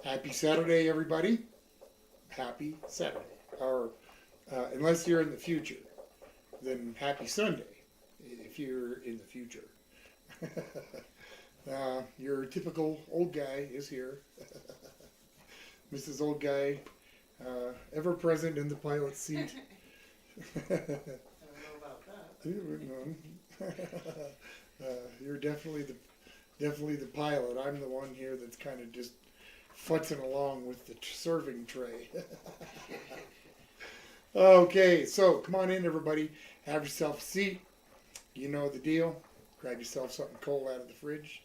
Happy Saturday, everybody. Happy Saturday. Or, unless you're in the future, then happy Sunday if you're in the future. Your typical old guy is here. Mrs. Old Guy, ever present in the pilot seat. I don't know about that. You're definitely the pilot. I'm the one here that's kind of just futzing along with the serving tray. Okay, so come on in, everybody. Have yourself a seat. You know the deal. Grab yourself something cold out of the fridge.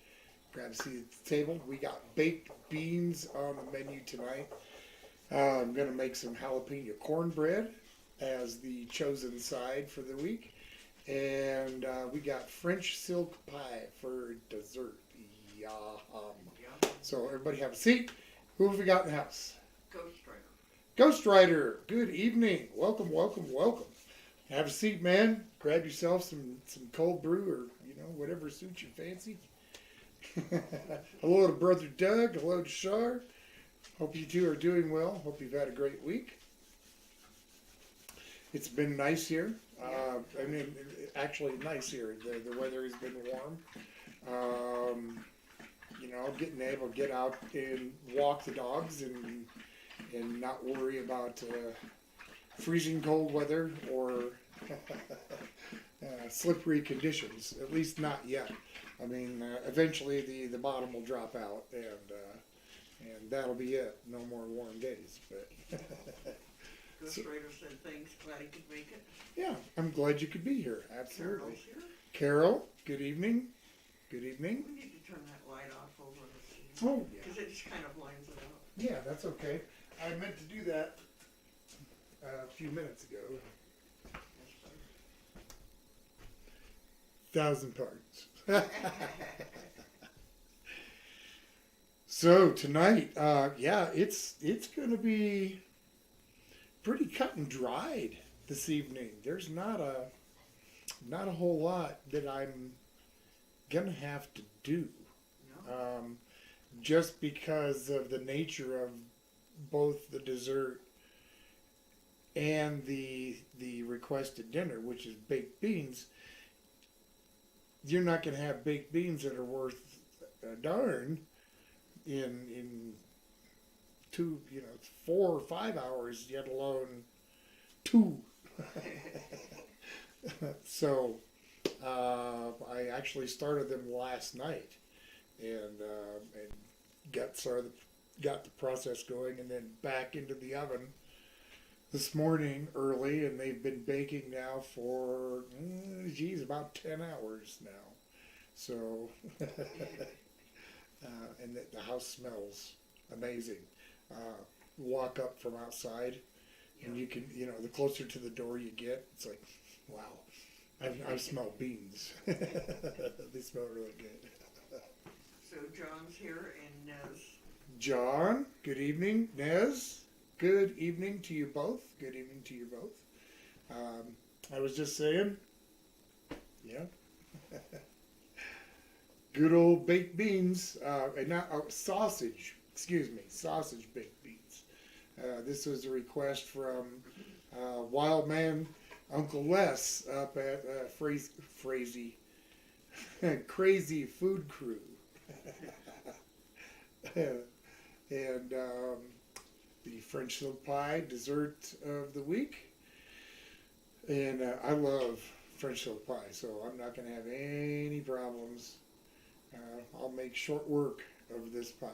Grab a seat at the table. We got baked beans on the menu tonight. I'm going to make some jalapeno cornbread as the chosen side for the week. And we got French silk pie for dessert. Yum. So everybody have a seat. Who have we got in the house? Ghost Rider. Ghost Rider, good evening. Welcome. Have a seat, man. Grab yourself some cold brew or, whatever suits your fancy. Hello to Brother Doug. Hello to Shar. Hope you two are doing well. Hope you've had a great week. It's been nice here. Actually nice here. The weather has been warm. Getting able to get out and walk the dogs and not worry about freezing cold weather or slippery conditions. At least not yet. I mean, eventually the bottom will drop out and that'll be it. No more warm days. But Ghost Rider said thanks. Glad he could make it. Yeah, I'm glad you could be here. Absolutely. Carol's here. Carol, good evening. Good evening. We need to turn that light off over the scene. Oh, yeah. Because it just kind of blinds it out. Yeah, that's okay. I meant to do that a few minutes ago. That's 1,000 pardons. So tonight, it's going to be pretty cut and dried this evening. There's not a whole lot that I'm gonna have to do. No. Just because of the nature of both the dessert and the requested dinner, which is baked beans. You're not gonna have baked beans that are worth a darn in 4 or 5 hours, yet alone 2. So I actually started them last night and got the process going, and then back into the oven this morning early, and they've been baking now for about 10 hours now. So and the house smells amazing. Walk up from outside, and you can, the closer to the door you get, it's like, wow, I smell beans. They smell really good. So John's here and Nez. John, good evening. Nez, good evening to you both. Good evening to you both. I was just saying, yeah. Good old baked beans, and not sausage. Excuse me, sausage baked beans. This was a request from Wild Man Uncle Les up at Crazy Food Crew. And the French silk pie dessert of the week. And I love French silk pie, so I'm not going to have any problems. I'll make short work of this pie.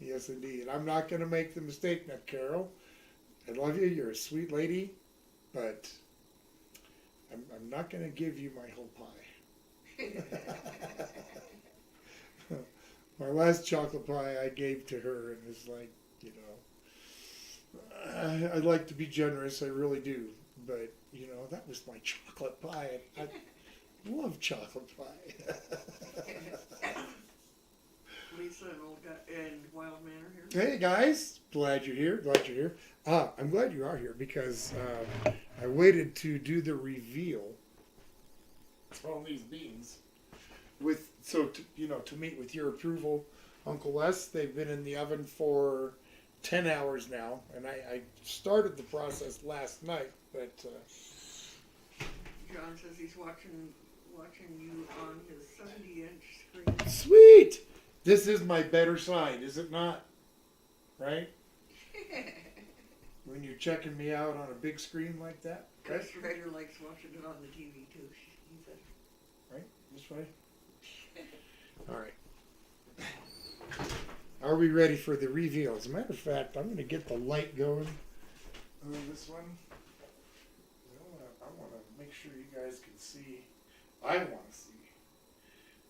Yes, indeed. I'm not going to make the mistake now, Carol. I love you. You're a sweet lady, but I'm not going to give you my whole pie. My last chocolate pie I gave to her, and it's like, I like to be generous. I really do. But, that was my chocolate pie. I love chocolate pie. Lisa and Wild Man are here. Hey guys, glad you're here. I'm glad you are here because I waited to do the reveal on these beans to meet with your approval, Uncle Les, they've been in the oven for 10 hours now, and I started the process last night, but John says he's watching you on his 70-inch screen. sweet! This is my better side, is it not? Right? When you're checking me out on a big screen like that. Chris Ryder likes watching it on the TV too. He said. Right? This way? All right. Are we ready for the reveal? As a matter of fact, I'm going to get the light going on this one. I want to make sure you guys can see. I want to see.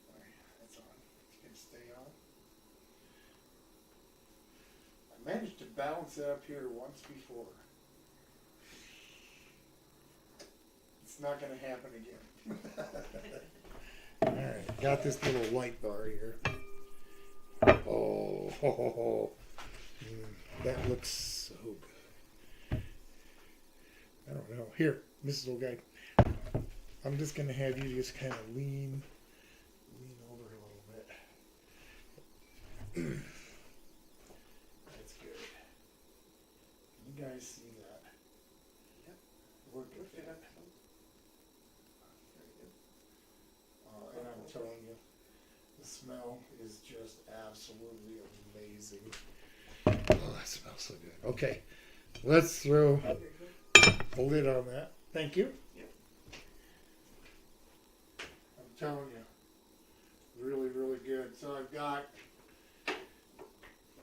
All right, that's on. It's going to stay on. I managed to balance it up here once before. It's not going to happen again. All right, got this little light bar here. Oh, ho, ho, ho. That looks so good. I don't know. Here, Mrs. Old Guy. I'm just going to have you just kind of lean over a little bit. That's good. You guys see that? Yep. We're good. Lift it up. And I'm telling you, the smell is just absolutely amazing. Oh, that smells so good. Okay, let's throw a lid on that. Thank you. Yep. I'm telling you, really, really good. So I've got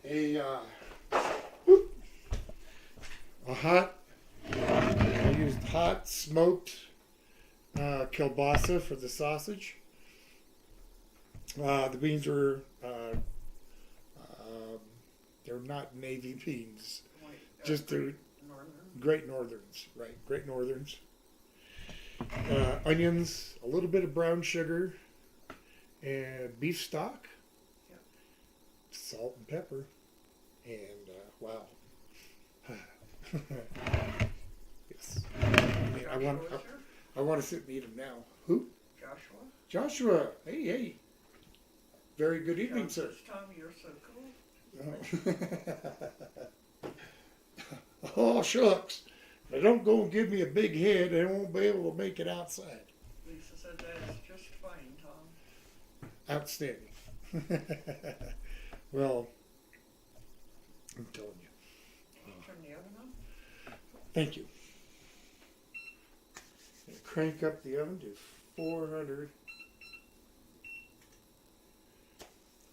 I used hot smoked kielbasa for the sausage. The beans were, they're not navy beans, just they're Great Northerns, right? Great Northerns. Onions, a little bit of brown sugar, and beef stock, Yep. salt and pepper, and wow. Yes. I want to sit and eat them now. Who? Joshua. Joshua. Hey, hey. Very good evening, John sir. says, Tom, you're so cool. Oh, shucks. Now don't go and give me a big head. I won't be able to make it outside. Lisa said that is just fine, Tom. Outstanding. Well, I'm telling you. Can you turn the oven on? Thank you. And crank up the oven to 400.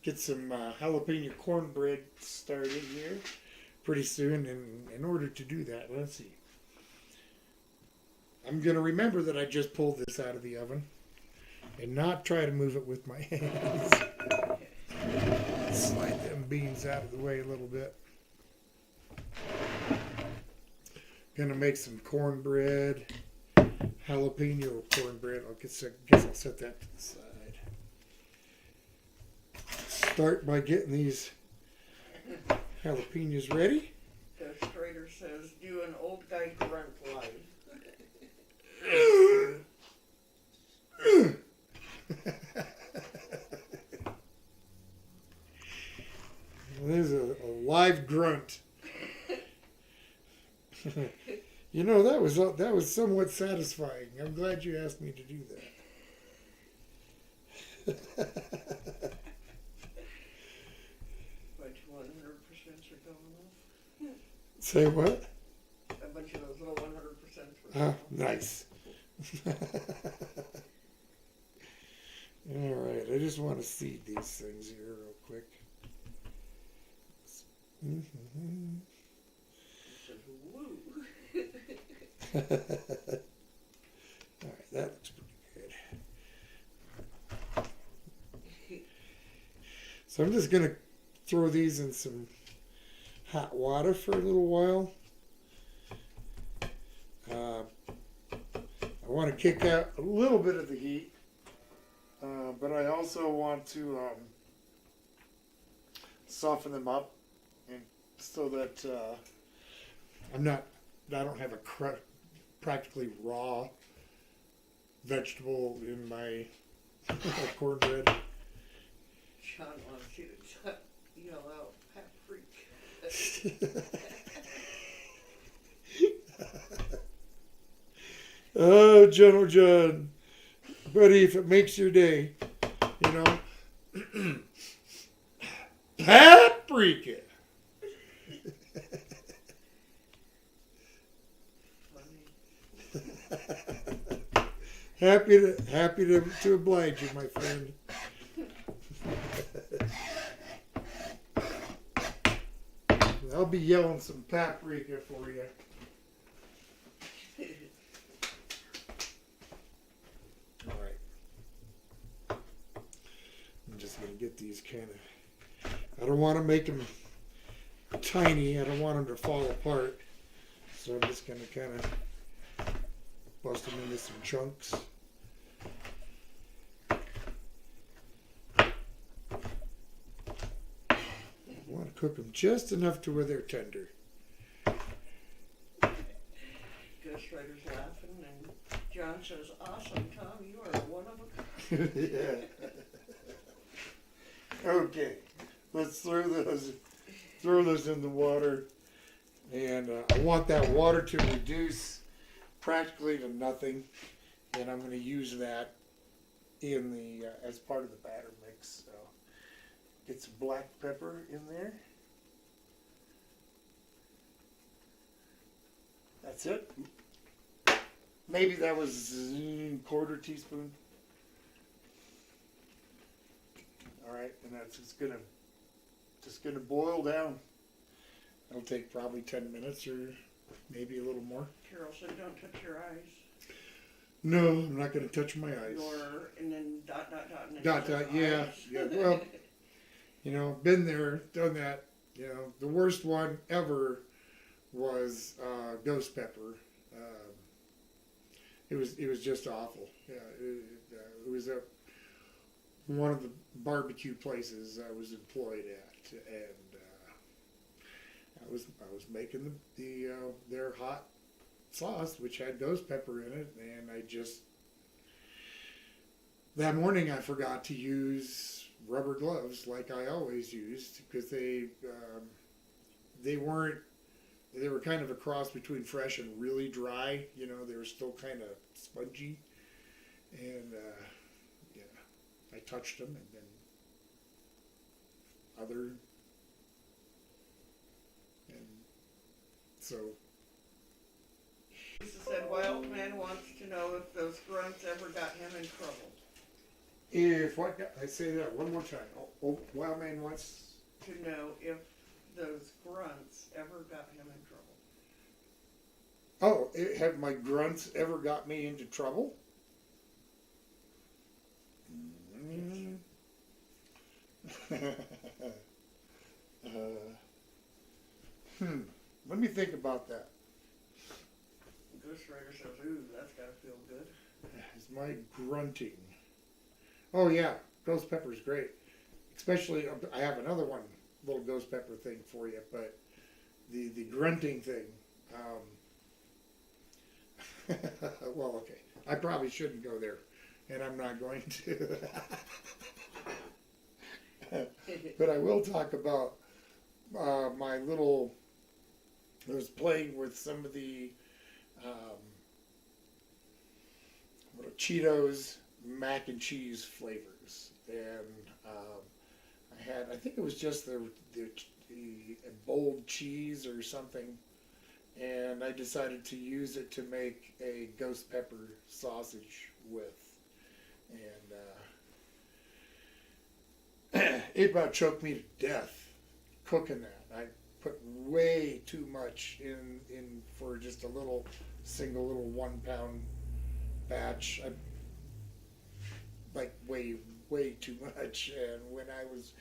Get some jalapeno cornbread started here pretty soon. And in order to do that, let's see. I'm going to remember that I just pulled this out of the oven and not try to move it with my hands. Slide them beans out of the way a little bit. Gonna make some cornbread, jalapeno cornbread. I guess I'll set that to the side. Start by getting these jalapenos ready. The Strader says, do an old guy grunt live. There's a live grunt. You know, that was somewhat satisfying. I'm glad you asked me to do that. But 100% are going off. Say what? A bunch of those little 100% were Nice. All right, I just want to seed these things here real quick. Mm-hmm. All right, that looks pretty good. So I'm just gonna throw these in some hot water for a little while. I want to kick out a little bit of the heat, but I also want to soften them up, and so that I don't have a practically raw vegetable in my Cornbread. John wants you to yell out paprika. Oh, General John, buddy, if it makes your day, you know, paprika. happy to oblige you, my friend. I'll be yelling some paprika for you. All right. I'm just gonna get these kind of. I don't want to make them tiny. I don't want them to fall apart. So I'm just gonna kind of bust them into some chunks. I want to cook them just enough to where they're tender. Ghost Rider's laughing, and John says, "Awesome, Tom, you are one of a kind." Yeah. Okay, let's throw those in the water, and I want that water to reduce practically to nothing, and I'm going to use that in the as part of the batter mix. So get some black pepper in there. That's it. Maybe that was a quarter teaspoon. All right, and that's just gonna boil down. It'll take probably 10 minutes or maybe a little more. Carol said, "Don't touch your eyes." No, I'm not gonna touch my eyes. And then dot, and then Dot, yeah, eyes. yeah. Well, you know, been there, done that. You know, the worst one ever was ghost pepper. It was just awful. Yeah, it was one of the barbecue places I was employed at, and I was making their hot sauce, which had ghost pepper in it, and that morning I forgot to use rubber gloves like I always used, because they were kind of a cross between fresh and really dry. You know, they were still kind of spongy, and yeah, I touched them, and then so. Lisa said, "Wild Man wants to know if those grunts ever got him in trouble." If what? I say that one more time. Oh, Wild Man wants to know if those grunts ever got him in trouble. Oh, have my grunts ever got me into trouble? Let me think about that. Ghost Rider says, "Ooh, that's gotta feel good." Is my grunting? Oh yeah, ghost pepper's great. Especially, I have another one, little ghost pepper thing for you, but the grunting thing. Well, okay, I probably shouldn't go there, and I'm not going to. But I will talk about my little. I was playing with some of the Cheetos mac and cheese flavors, and I think it was just the bold cheese or something, and I decided to use it to make a ghost pepper sausage with, and it about choked me to death cooking that. I put way too much in for just a single little 1 pound batch. Like way too much, and when I was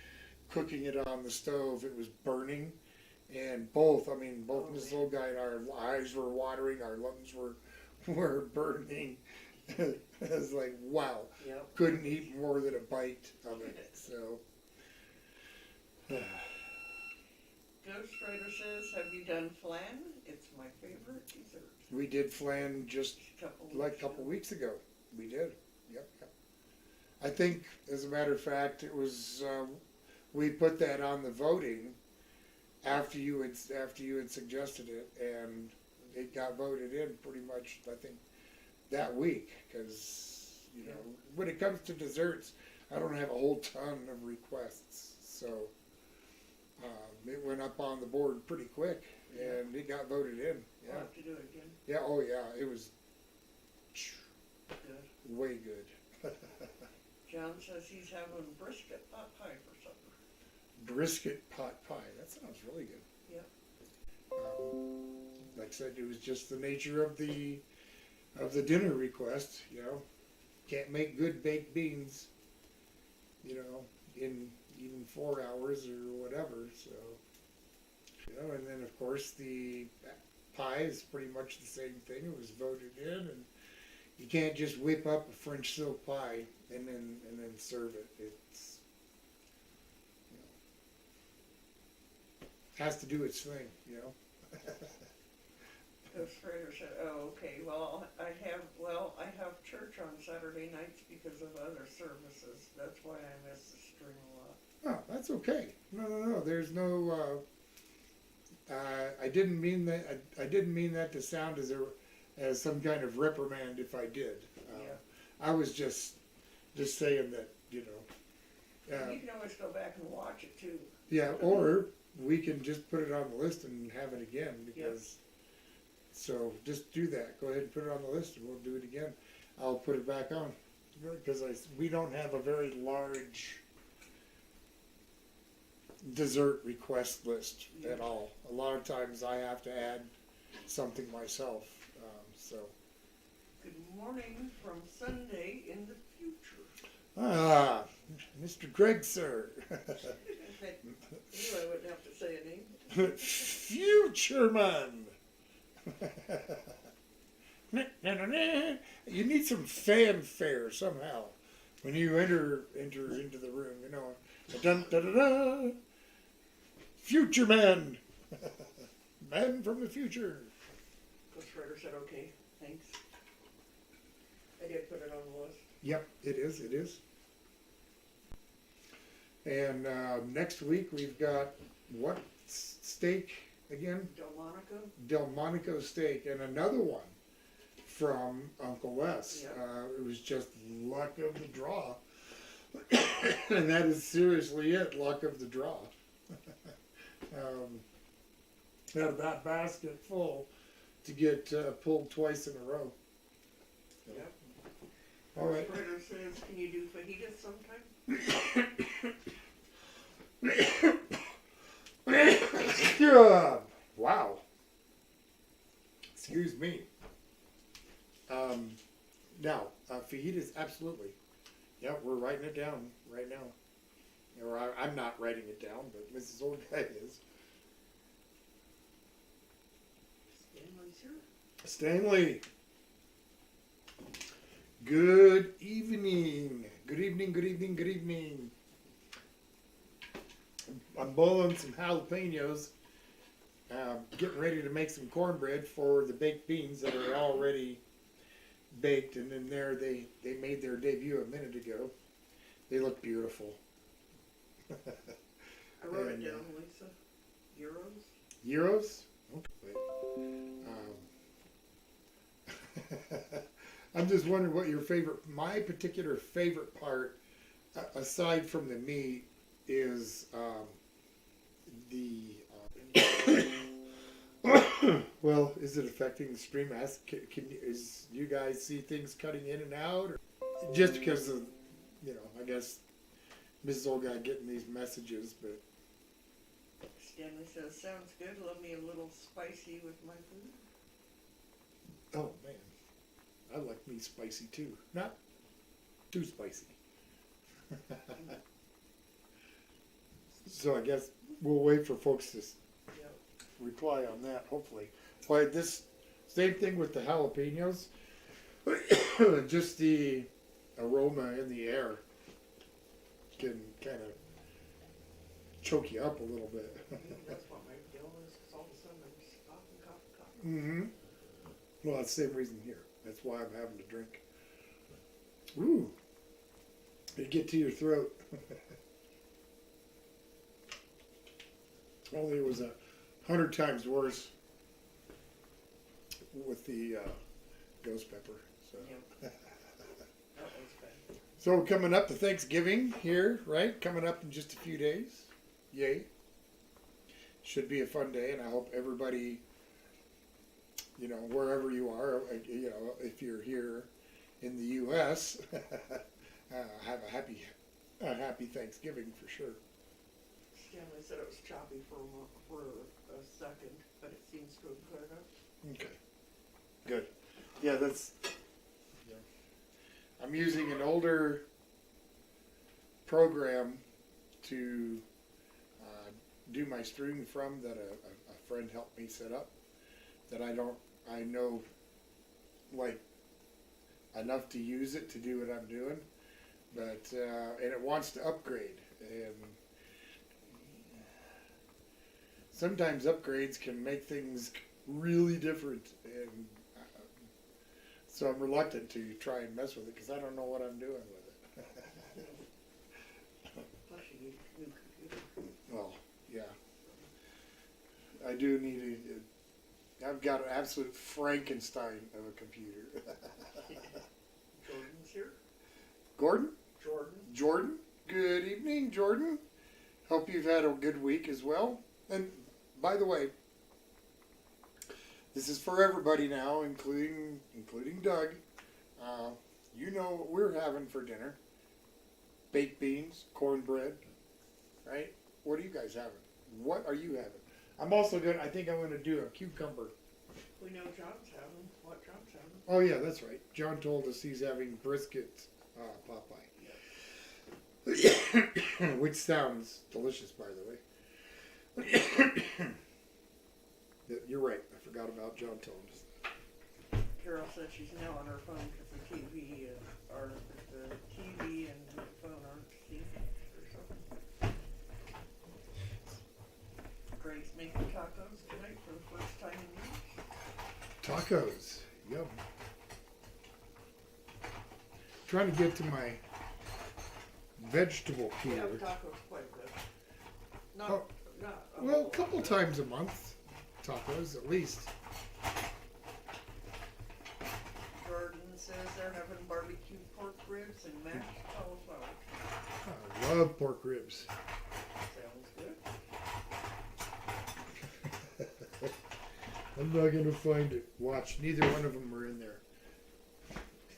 cooking it on the stove, it was burning, and both Mrs. Old Guy and our eyes were watering, our lungs were burning. It was like, wow. Yep. Couldn't eat more than a bite of it. So Ghost Rider says, "Have you done flan? It's my favorite dessert." we did flan just a couple like a couple weeks ago. We did. Yep. I think, as a matter of fact, it was we put that on the voting after you had suggested it, and it got voted in pretty much. I think that week, because when it comes to desserts, I don't have a whole ton of requests, so it went up on the board pretty quick, and it got voted in. We'll have to do it again. Yeah. Oh yeah. It was Good. way good. John says he's having brisket pot pie for supper. Brisket pot pie. That sounds really good. Yeah. Like I said, it was just the nature of the dinner request. Can't make good baked beans. In even 4 hours or whatever. So, and then of course the pie is pretty much the same thing. It was voted in, and you can't just whip up a French silk pie and then serve it. It's has to do its thing. Ghost Rider said, "Oh, okay. Well, I have church on Saturday nights because of other services. That's why I miss the stream a lot." Oh, that's okay. No. There's no. I didn't mean that. I didn't mean that to sound as some kind of reprimand if I did. I was just saying that you can always go back and watch it too. Yeah, or we can just put it on the list and have it again because. So just do that. Go ahead and put it on the list, and we'll do it again. I'll put it back on because we don't have a very large dessert request list at all. A lot of times I have to add something myself. Good morning from Sunday in the future. Ah, Mr. Greg, sir. I knew I wouldn't have to say a name. Future man. You need some fanfare somehow when you enter into the room. Dun, da, da, da. Future man, man from the future. Ghost Rider said, "Okay, thanks." I did put it on the list. Yep, it is. It is. And next week we've got what steak again? Delmonico steak, and another one from Uncle Wes. Yep. It was just luck of the draw. And that is seriously it, luck of the draw. Had that basket full to get pulled twice in a row. So. Yep. All right. Ritter says, "Can you do fajitas sometime?" Wow. Excuse me. Now, fajitas, absolutely. Yeah, we're writing it down right now. Or I'm not writing it down, but Mrs. Old Guy is. Stanley's here. Stanley. Good evening. Good evening, good evening, good evening. I'm boiling some jalapenos. Getting ready to make some cornbread for the baked beans that are already baked, and in there they made their debut a minute ago. They look beautiful. I wrote it down, Lisa. Euros? Euros? Okay. I'm just wondering what my particular favorite part, aside from the meat, is well, is it affecting the stream? Is you guys see things cutting in and out, or just because of I guess Mrs. Old Guy getting these messages? But Stanley says, "Sounds good. Love me a little spicy with my food." oh man, I like me spicy too, not too spicy. So I guess we'll wait for folks to reply on that, hopefully. Why, this same thing with the jalapenos. Just the aroma in the air can kind of choke you up a little bit. That's what my deal is, because all of a sudden I'm just coughing. Mm-hmm. Well, that's the same reason here. That's why I'm having to drink. Ooh. It get to your throat. Only it was 100 times worse with the ghost pepper. So. Yep. That was bad. So we're coming up to Thanksgiving here, right? Coming up in just a few days. Yay. Should be a fun day, and I hope everybody, you know, wherever you are, you know, if you're here in the U.S., have a happy Thanksgiving for sure. Stanley said it was choppy for a second, but it seems to have cleared up. Okay. Good. Yeah, that's. Yeah. I'm using an older program to do my stream from that a friend helped me set up. That I know like enough to use it to do what I'm doing, but and it wants to upgrade, and sometimes upgrades can make things really different, and so I'm reluctant to try and mess with it because I don't know what I'm doing with it. Plus you need a new computer. Well, yeah, I do need I've got an absolute Frankenstein of a computer. Jordan's here. Gordon? Jordan. Jordan? Good evening, Jordan. Hope you've had a good week as well. And by the way, this is for everybody now, including Doug. You know what we're having for dinner. Baked beans, cornbread, right? What are you guys having? What are you having? I think I'm gonna do a cucumber. We know John's having. What John's having? Oh yeah, that's right. John told us he's having brisket Popeye. Which sounds delicious, by the way. You're right. I forgot about John telling us that. Carol said she's now on her phone because the TV and the phone aren't synced or something. Greg's making tacos tonight for the first time in years. Tacos. Yum. Trying to get to my vegetable We peeler. have tacos quite a bit. Not, Oh, not a well, whole a lot, couple but- times a month. Tacos, at least. Jordan says they're having barbecue pork ribs and mashed cauliflower. I love pork ribs. Sounds good. I'm not going to find it. Watch, neither one of them are in there.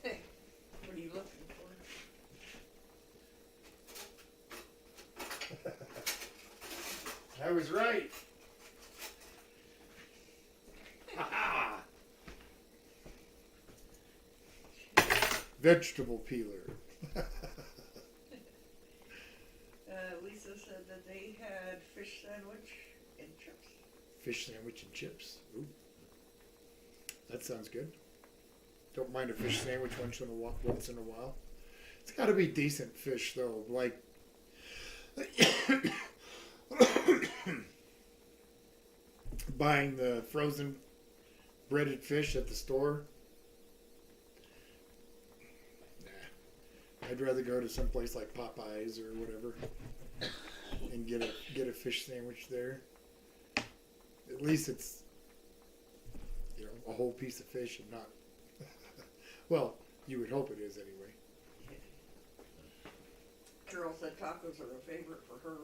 What are you looking for? I was right. Ha-ha. Vegetable peeler. Lisa said that they had fish sandwich and chips. Fish sandwich and chips. Ooh. That sounds good. Don't mind a fish sandwich once in a while. It's got to be decent fish though, like buying the frozen breaded fish at the store. Nah. I'd rather go to some place like Popeyes or whatever and get a fish sandwich there. At least it's, you know, a whole piece of fish and not. Well, you would hope it is anyway. Carol said tacos are a favorite for her.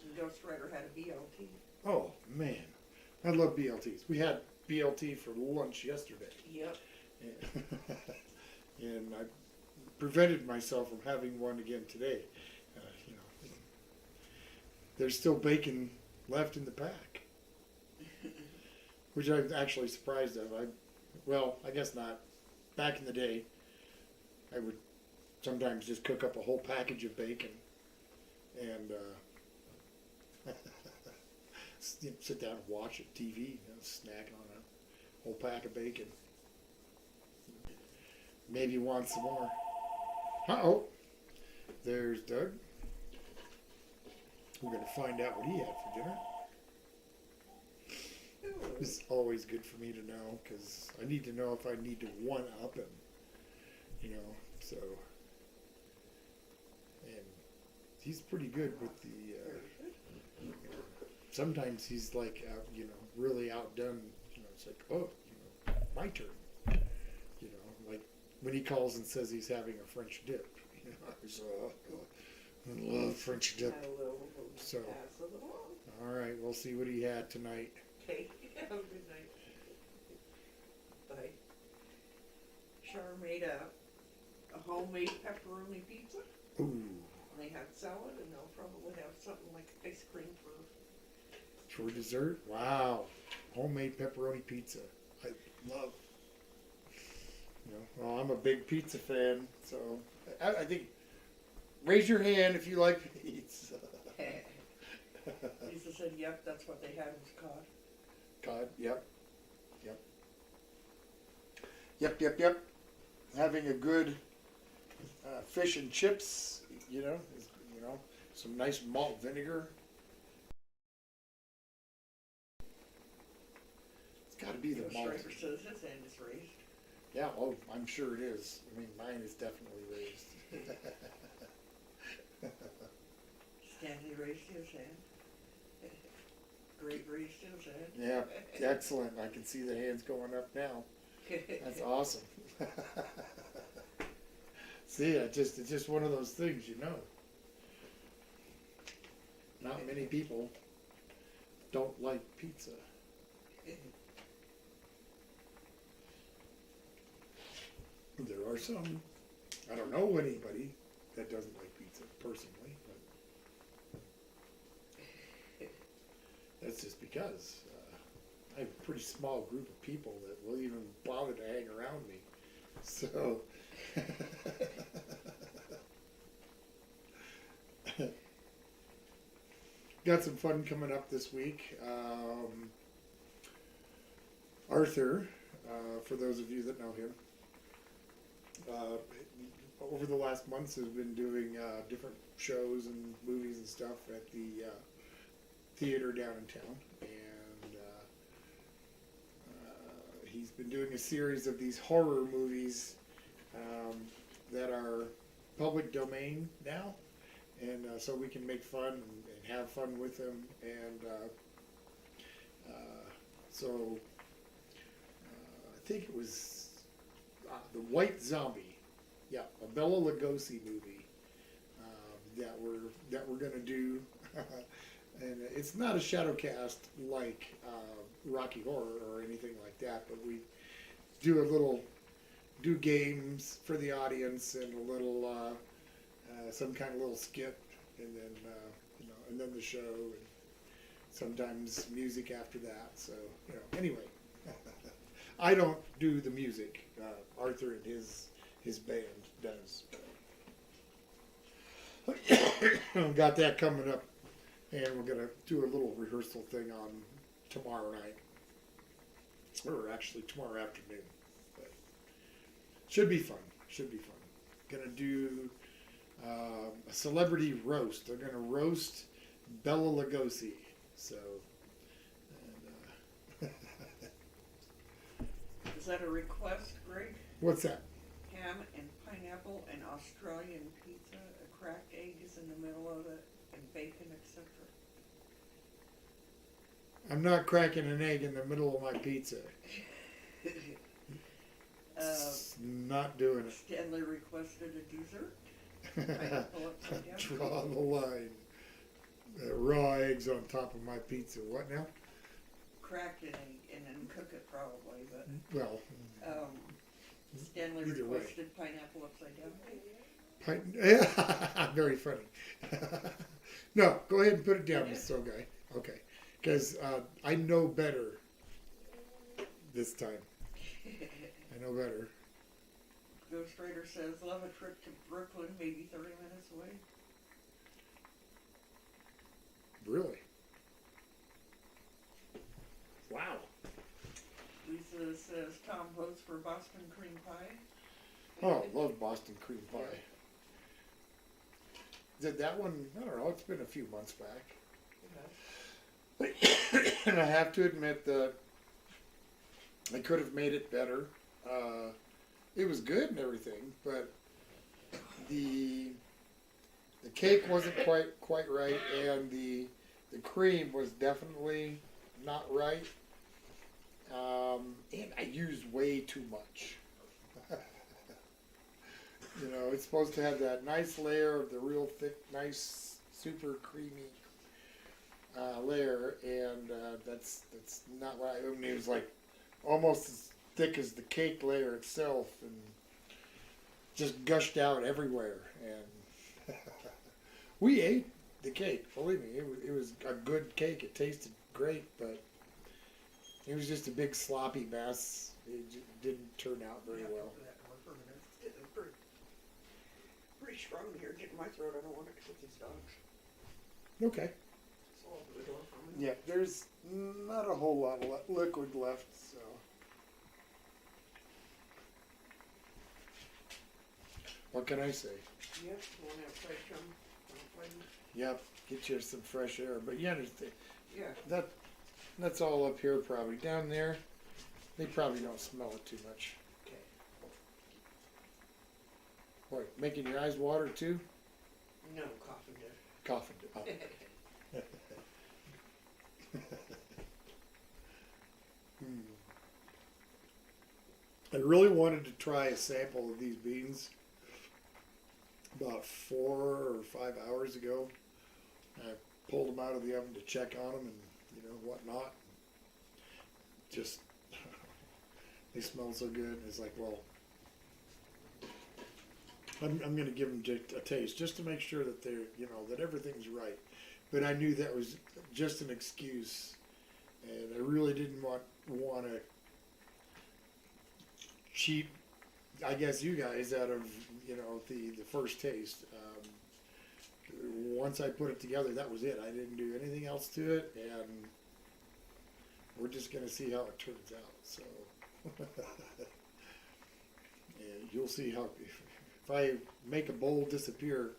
And Ghost Rider had a BLT. Oh man, I love BLTs. We had BLT for lunch yesterday, Yep. and I prevented myself from having one again today. You know, there's still bacon left in the pack, which I'm actually surprised of. I guess not. Back in the day, I would sometimes just cook up a whole package of bacon and sit down and watch a TV, you know, snacking on a whole pack of bacon. Maybe want some more. Uh-oh. There's Doug. We're going to find out what he had for dinner. It's always good for me to know because I need to know if I need to one-up him. You know, so he's pretty good with the. Sometimes he's like, really outdone. It's like, oh, my turn. Like when he calls and says he's having a French dip. I love French dip. So, all right, we'll see what he had tonight. Okay, have a good night. Bye. Char made a homemade pepperoni pizza. Ooh. They had salad, and they'll probably have something like ice cream For dessert? Wow. Homemade pepperoni pizza. I love. Well, I'm a big pizza fan, so I think raise your hand if you like pizza. Lisa said, yep, that's what they had was cod. Cod, yep. Yep. Having a good fish and chips, some nice malt vinegar. It's got to be the malt. Striker says his hand is raised. Yeah, oh, I'm sure it is. I mean, mine is definitely raised. Stanley raised his hand. Greg raised his hand. Yeah, excellent. I can see the hands going up now. That's awesome. See, it's just one of those things, Not many people don't like pizza. There are some. I don't know anybody that doesn't like pizza personally, but that's just because I have a pretty small group of people that will even bother to hang around me. So, got some fun coming up this week. Arthur, for those of you that know him, over the last months has been doing different shows and movies and stuff at the theater down in town, and he's been doing a series of these horror movies that are public domain now, and so we can make fun and have fun with them, and so I think it was The White Zombie, yeah, a Bela Lugosi movie that we're gonna do, and it's not a shadow cast like Rocky Horror or anything like that, but we do games for the audience and a little some kind of little skit, and then and then the show, and sometimes music after that. So anyway. I don't do the music. Arthur and his band does. Got that coming up, and we're gonna do a little rehearsal thing on tomorrow night, or actually tomorrow afternoon. But should be fun. Gonna do a celebrity roast. They're gonna roast Bela Lugosi. So. Is that a request, Greg? What's that? Ham and pineapple and Australian pizza, a cracked egg is in the middle of it, and bacon, etc. I'm not cracking an egg in the middle of my pizza. Not doing it. Stanley requested a dessert. Pineapple upside down. Draw the line. Raw eggs on top of my pizza. What now? Cracked an egg and then cook it probably, but Well, Stanley either way. requested pineapple upside down. Very funny. No, go ahead and put it down, Miss Soul Guy. Okay, because I know better this time. I know better. Ghost Rider says, love a trip to Brooklyn, maybe 30 minutes away. Really? Wow. Lisa says, Tom votes for Boston cream pie. Oh, love Boston cream pie. Did that one, I don't know, it's been a few months back. And I have to admit that I could have made it better. It was good and everything, but the cake wasn't quite right, and the cream was definitely not right. And I used way too much. You know, it's supposed to have that nice layer of the real thick, nice, super creamy layer, and that's not what I mean. It was like almost as thick as the cake layer itself, and just gushed out everywhere. And we ate the cake. Believe me, it was a good cake. It tasted great, but it was just a big sloppy mess. It didn't turn out very well. It's pretty strong here. Get in my throat. I don't want it to get these dogs. Okay. So I'll open the door for me. Yeah, there's not a whole lot of liquid left, so. What can I say? Yep, you want to have fresh Yep, get you some fresh air. But you understand, Yeah. that's all up here probably. Down there, they probably don't smell it too much. Okay. What, making your eyes water too? No, coughing there. Coughing. Oh. I really wanted to try a sample of these beans about 4 or 5 hours ago. I pulled them out of the oven to check on them and whatnot. Just they smell so good. It's like, well, I'm going to give them a taste just to make sure that they're that everything's right. But I knew that was just an excuse, and I really didn't want to cheat, I guess, you guys out of the first taste. Once I put it together, that was it. I didn't do anything else to it, and we're just going to see how it turns out. So, and you'll see how if I make a bowl disappear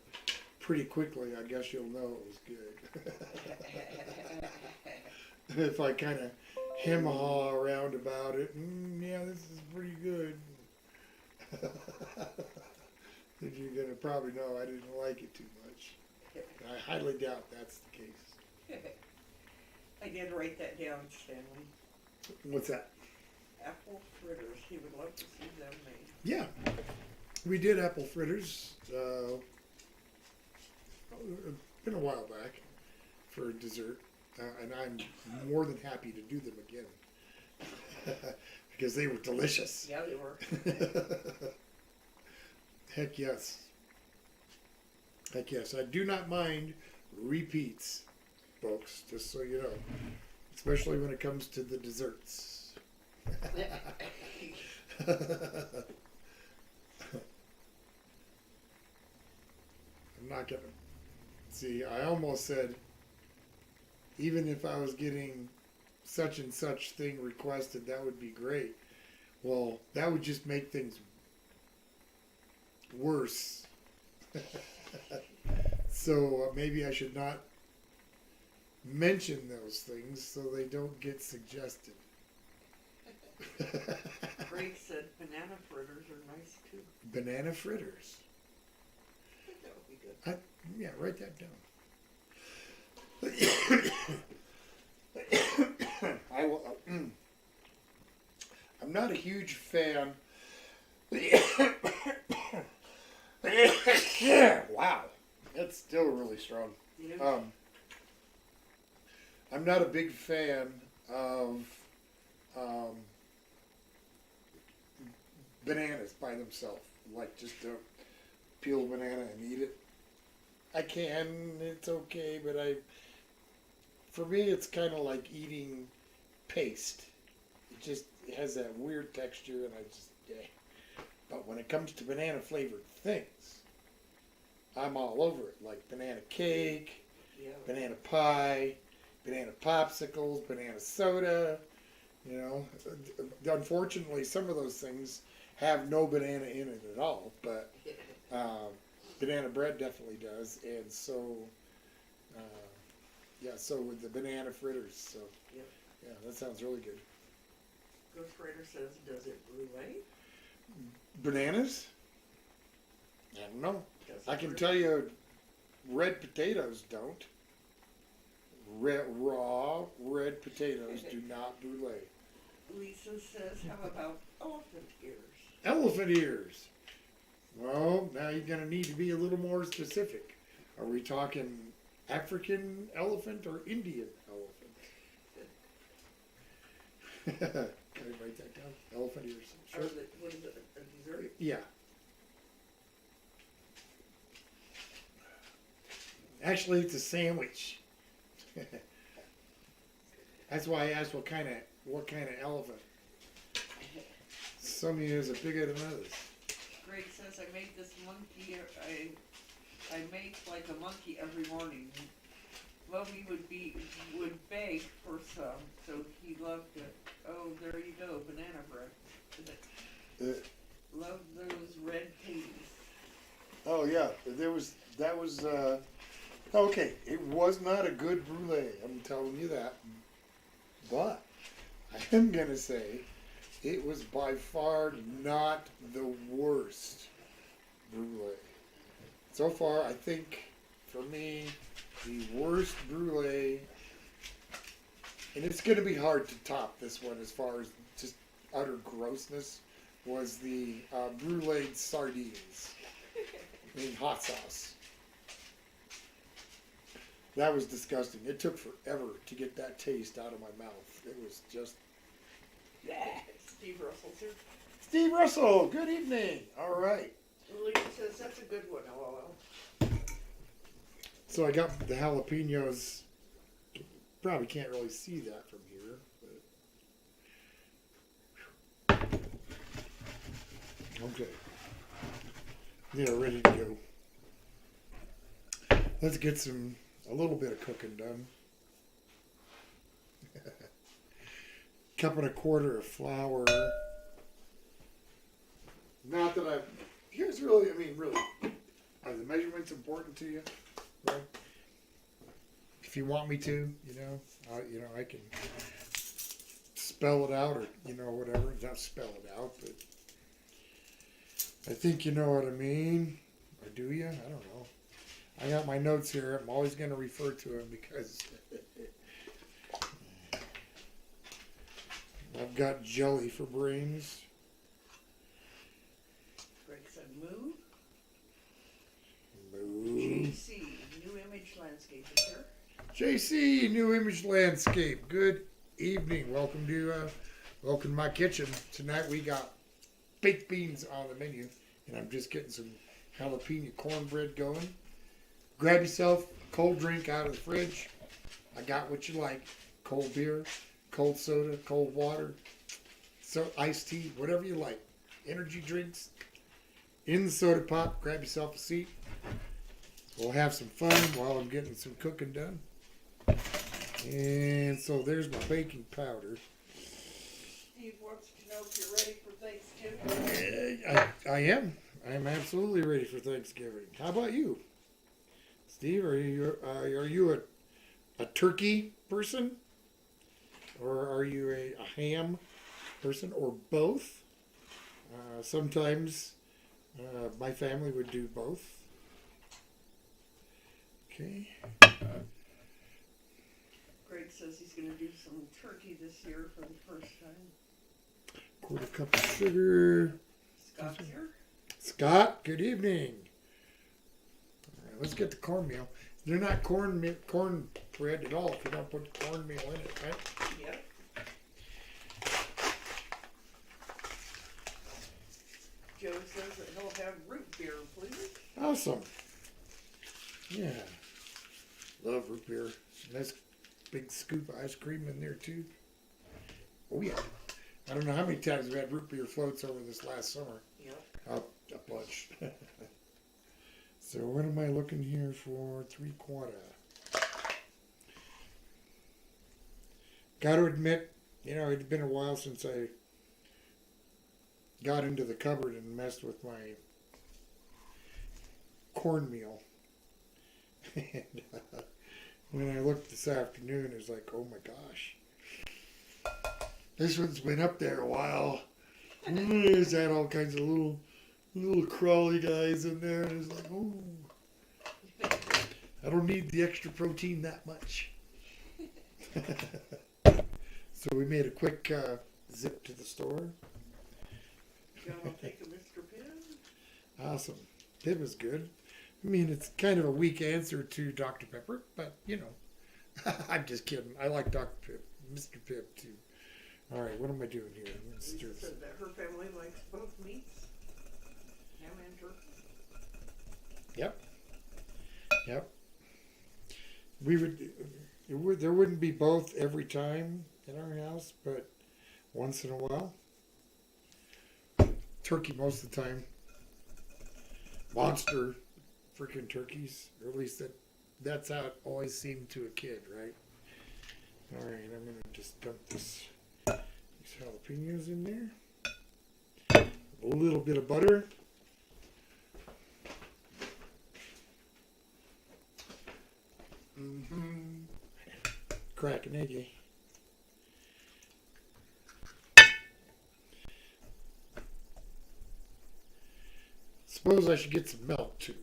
pretty quickly, I guess you'll know it was good. If I kind of hem-haw around about it, yeah, this is pretty good. Then you're going to probably know I didn't like it too much. I highly doubt that's the case. I did write that down, Stanley. What's that? Apple fritters. He would love to see them made. Yeah, we did apple fritters. Been a while back for dessert, and I'm more than happy to do them again because they were delicious. Yeah, they were. Heck yes. Heck yes. I do not mind repeats, folks, just so you know, especially when it comes to the desserts. I'm not gonna see. I almost said, even if I was getting such and such thing requested, that would be great. Well, that would just make things worse. So maybe I should not mention those things so they don't get suggested. Greg said banana fritters are nice too. Banana fritters. I think that would be good. Yeah, write that down. I will. I'm not a huge fan. Wow, that's still really strong. Yeah. I'm not a big fan of bananas by themselves. Like just to peel a banana and eat it. I can, it's okay, but for me, it's kind of like eating paste. It has that weird texture, and yeah. But when it comes to banana flavored things, I'm all over it. Like banana cake, banana pie, banana popsicles, banana soda. Unfortunately, some of those things have no banana in it at all, but banana bread definitely does, and so so with the banana fritters, so yeah, that sounds really good. Ghost Rider says, does it brulee? Bananas? I don't know. Does I it can brulee? tell you red potatoes don't. Raw red potatoes do not brulee. Lisa says, how about elephant ears? Elephant ears. Well, now you're going to need to be a little more specific. Are we talking African elephant or Indian elephant? Can I write that down? Elephant ears. Sure. What is it, a dessert? Yeah. Actually, it's a sandwich. That's why I asked what kind of elephant. Some of you is a bigger than others. Greg says, I made this monkey, I make like a monkey every morning. Lovey would beg for some, so he loved it. Oh, there you go, banana bread. Love those red peas. Oh yeah, that was okay. It was not a good brulee. I'm telling you that, but I am gonna say it was by far not the worst brulee. So far, I think for me, the worst brulee, and it's gonna be hard to top this one as far as just utter grossness, was the bruleed sardines in hot sauce. That was disgusting. It took forever to get that taste out of my mouth. It was just... Steve Russell's here. Steve Russell, good evening. All right. Lisa says, that's a good one, LOL. So I got the jalapenos. Probably can't really see that from here. But... Okay. Yeah, ready to go. Let's get a little bit of cooking done. Cup and a quarter of flour. Not that here's really, really, are the measurements important to you? Right? If you want me to, I can spell it out or, whatever. Not spell it out, but I think you know what I mean. Or do you? I don't know. I got my notes here. I'm always going to refer to them because I've got jelly for brains. Greg said, move. Move. JC, New Image Landscape is here. JC, New Image Landscape. Good evening. Welcome to my kitchen. Tonight we got baked beans on the menu, and I'm just getting some jalapeno cornbread going. Grab yourself a cold drink out of the fridge. I got what you like. Cold beer, cold soda, cold water, so iced tea, whatever you like. Energy drinks. In the soda pop, grab yourself a seat. We'll have some fun while I'm getting some cooking done. And so there's my baking powder. Steve wants to know if you're ready for Thanksgiving. I am. I am absolutely ready for Thanksgiving. How about you? Steve, are you a turkey person? Or are you a ham person? Or both? Sometimes my family would do both. Okay. Greg says he's going to do some turkey this year for the first time. Quarter cup of sugar. Scott's here. Scott, good evening. All right, let's get the cornmeal. They're not cornbread at all if you don't put cornmeal in it, right? Yep. Joe says that he'll have root beer, please. Awesome. Yeah. Love root beer. Nice big scoop of ice cream in there too. Oh yeah. I don't know how many times we had root beer floats over this last summer. Yep. A bunch. So what am I looking here for? 3/4. Got to admit, it's been a while since I got into the cupboard and messed with my cornmeal. And when I looked this afternoon, it was like, oh my gosh. This one's been up there a while. There's had all kinds of little crawly guys in there. And it's like, ooh. I don't need the extra protein that much. So we made a quick zip to the store. You want to take a Mr. Pibb? Awesome. Pibb is good. I mean, it's kind of a weak answer to Dr. Pepper, but you know, I'm just kidding. I like Dr. Pibb, Mr. Pibb too. All right, what am I doing here? Let's do Lisa this. said that her family likes both meats, ham and turkey. Yep. Yep. There wouldn't be both every time in our house, but once in a while. Turkey most of the time. Monster freaking turkeys, or at least that's how it always seemed to a kid, right? All right, I'm gonna just dump these jalapenos in there. A little bit of butter. Crack an egg. Suppose I should get some milk too.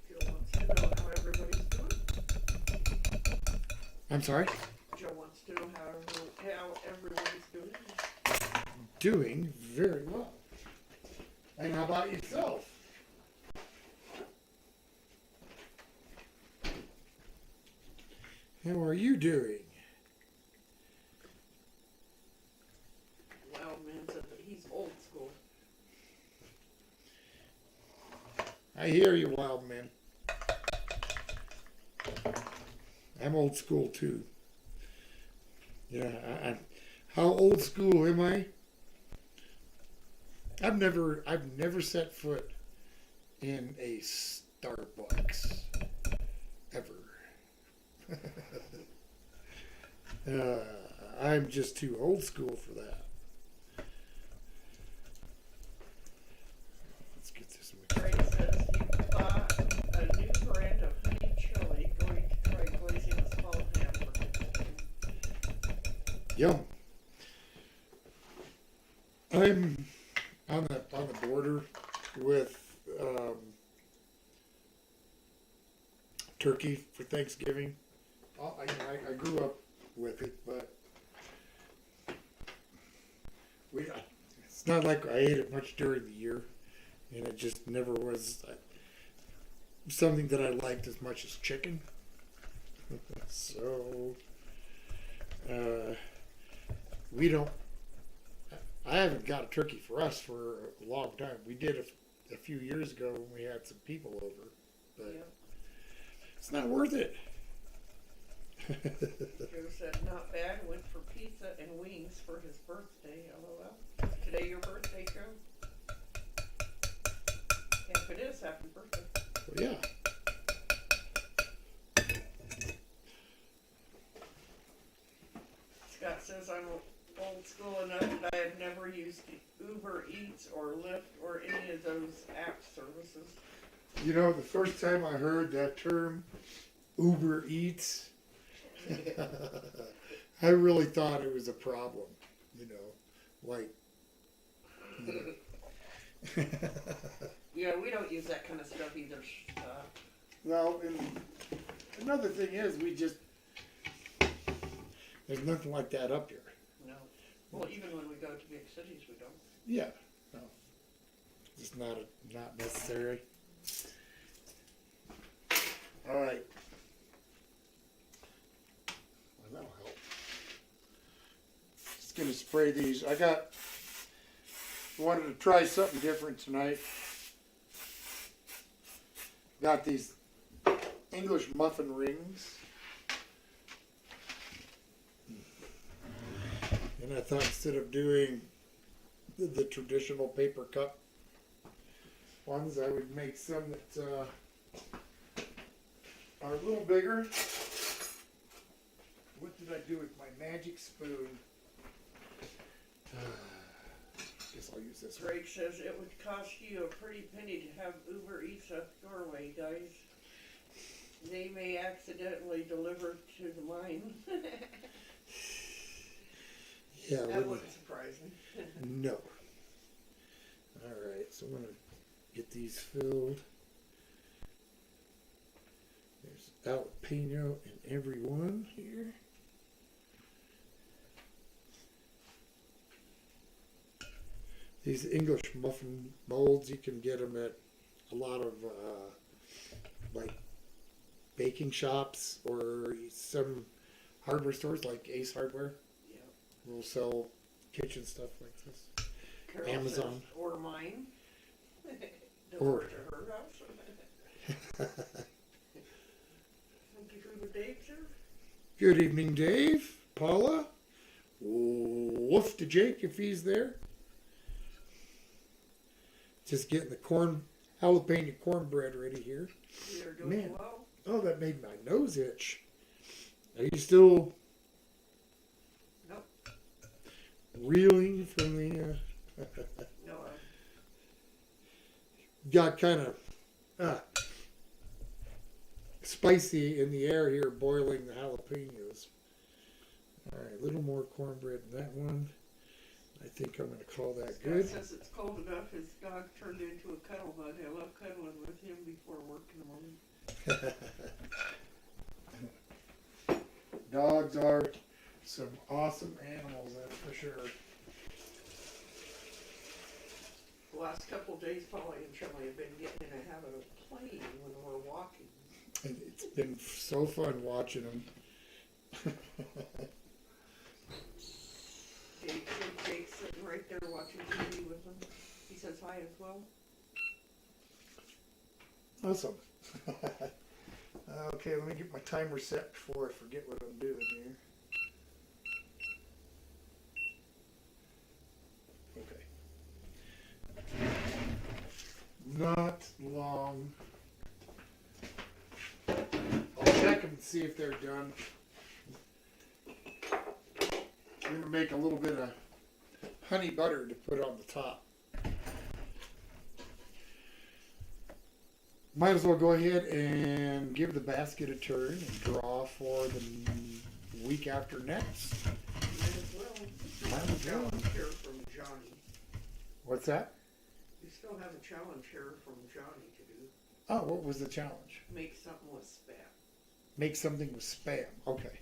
Joe wants to know how everybody's doing. I'm sorry? Joe wants to know how everybody's doing. Doing very well. And how about yourself? How are you doing? Wild man said that he's old school. I hear you, wild man. I'm old school too. Yeah, how old school am I? I've never set foot in a Starbucks ever. I'm just too old school for that. Let's get this mixed. Craig says he bought a new brand of honey chili, going to try glazing a small ham for Thanksgiving. Yum. I'm on the border with turkey for Thanksgiving. I grew up with it, but it's not like I ate it much during the year, and it just never was something that I liked as much as chicken. So we don't. I haven't got a turkey for us for a long time. We did a few years ago when we had some people over, but Yep. it's not worth it. Joe said not bad, went for pizza and wings for his birthday. LOL. Today your birthday, Joe? If it is, happy birthday. Well, yeah. Scott says I'm old school enough that I have never used Uber Eats or Lyft or any of those app services. You know, the first time I heard that term, Uber Eats, I really thought it was a problem. You know, like. Yeah, we don't use that kind of stuff either. Well, and another thing is, there's nothing like that up here. No. Well, even when we go to big cities, we don't. Yeah, no, just not necessary. All right. Well, that'll help. Just gonna spray these. Wanted to try something different tonight. Got these English muffin rings. And I thought instead of doing the traditional paper cup ones, I would make some that are a little bigger. What did I do with my magic spoon? Guess I'll use this one. Drake says it would cost you a pretty penny to have Uber Eats a doorway, guys. They may accidentally deliver to the mine. Yeah, That wouldn't surprise me. No. All right, so I'm gonna get these filled. jalapeno in every one here. These English muffin molds, you can get them at a lot of like baking shops or some hardware stores like Ace Hardware. Yeah. Will sell kitchen stuff like this. Carol Amazon. Says, or mine. Or- Defer to her house. Thank you for the date, sir. Good evening, Dave. Paula. Woof to Jake if he's there. Just getting the jalapeno cornbread ready here. We are doing Man. well. Oh, that made my nose itch. Are you still Nope. reeling from the? No, Got kind of spicy in the air here, boiling the jalapenos. All right, a little more cornbread in that one. I think I'm going to call that Scott good. says it's cold enough. His dog turned into a cuddle bug. I love cuddling with him before work in the morning. Dogs are some awesome animals, that's for sure. The last couple of days, Polly and Shelley have been getting in a habit of playing when we're walking. And it's been so fun watching them. Jake's sitting right there watching TV with them. He says hi as well. Awesome. Okay, let me get my timer set before I forget what I'm doing here. Okay. Not long. I'll check them and see if they're done. I'm going to make a little bit of honey butter to put on the top. Might as well go ahead and give the basket a turn and draw for the week after next. Might as well. Might as well. Challenge here from Johnny. What's that? We still have a challenge here from Johnny to do. Oh, what was the challenge? Make something with spam. Make something with spam. Okay.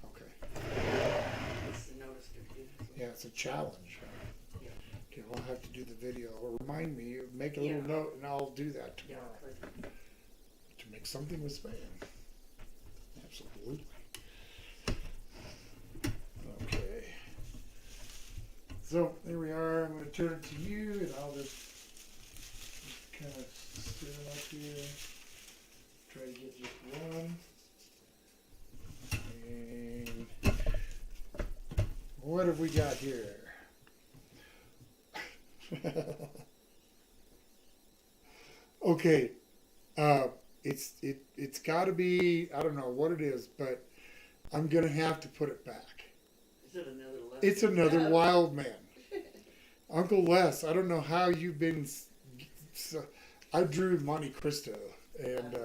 Okay. Just noticed it again. Yeah, it's a challenge. Huh? Yeah. Okay, I'll have to do the video. Or remind me, make a little Yeah. note, and I'll do that Yeah. tomorrow. To make something with spam. Absolutely. Okay. So there we are. I'm going to turn it to you, and I'll just kind of stir it up here. Try to get just one. And what have we got here? Okay. It's got to be, I don't know what it is, but I'm gonna have to put it back. Is it another level? It's another wild man. Uncle Les, I don't know how you've been. I drew Monte Cristo, and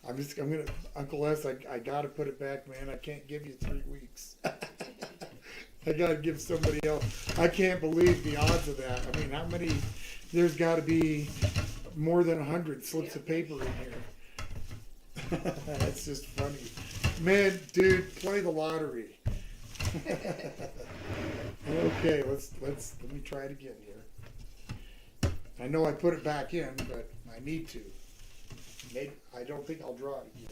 I'm gonna Uncle Les. I gotta put it back, man. I can't give you 3 weeks. I gotta give somebody else. I can't believe the odds of that. I mean, how many? There's got to be more than 100 slips of paper in here. That's just funny, man, dude. Play the lottery. Okay, let me try it again here. I know I put it back in, but I need to. Maybe I don't think I'll draw it again.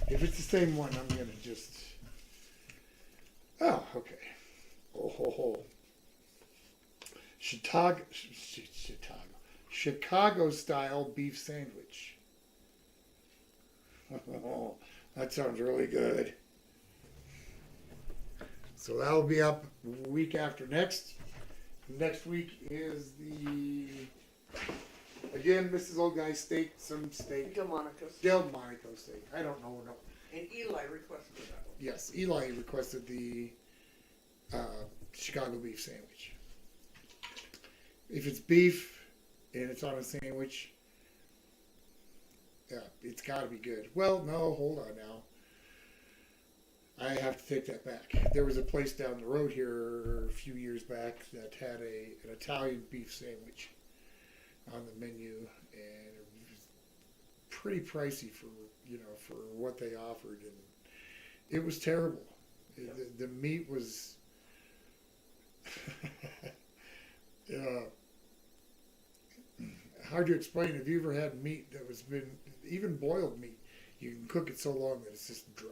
If it's the same one, I'm gonna just. Oh, okay. Oh ho ho. Chicago style beef sandwich. Oh, that sounds really good. So that'll be up week after next. Next week is again, Mrs. Old Guy steak, some steak. Delmonico's. Delmonico steak. I don't know. No. And Eli requested that one. Yes, Eli requested the Chicago beef sandwich. If it's beef and it's on a sandwich, yeah, it's got to be good. Well, no, hold on now. I have to take that back. There was a place down the road here a few years back that had an Italian beef sandwich on the menu, and it was pretty pricey for for what they offered, and it was terrible. The meat was hard to explain. Have you ever had meat that was been even boiled meat? You can cook it so long that it's just dry.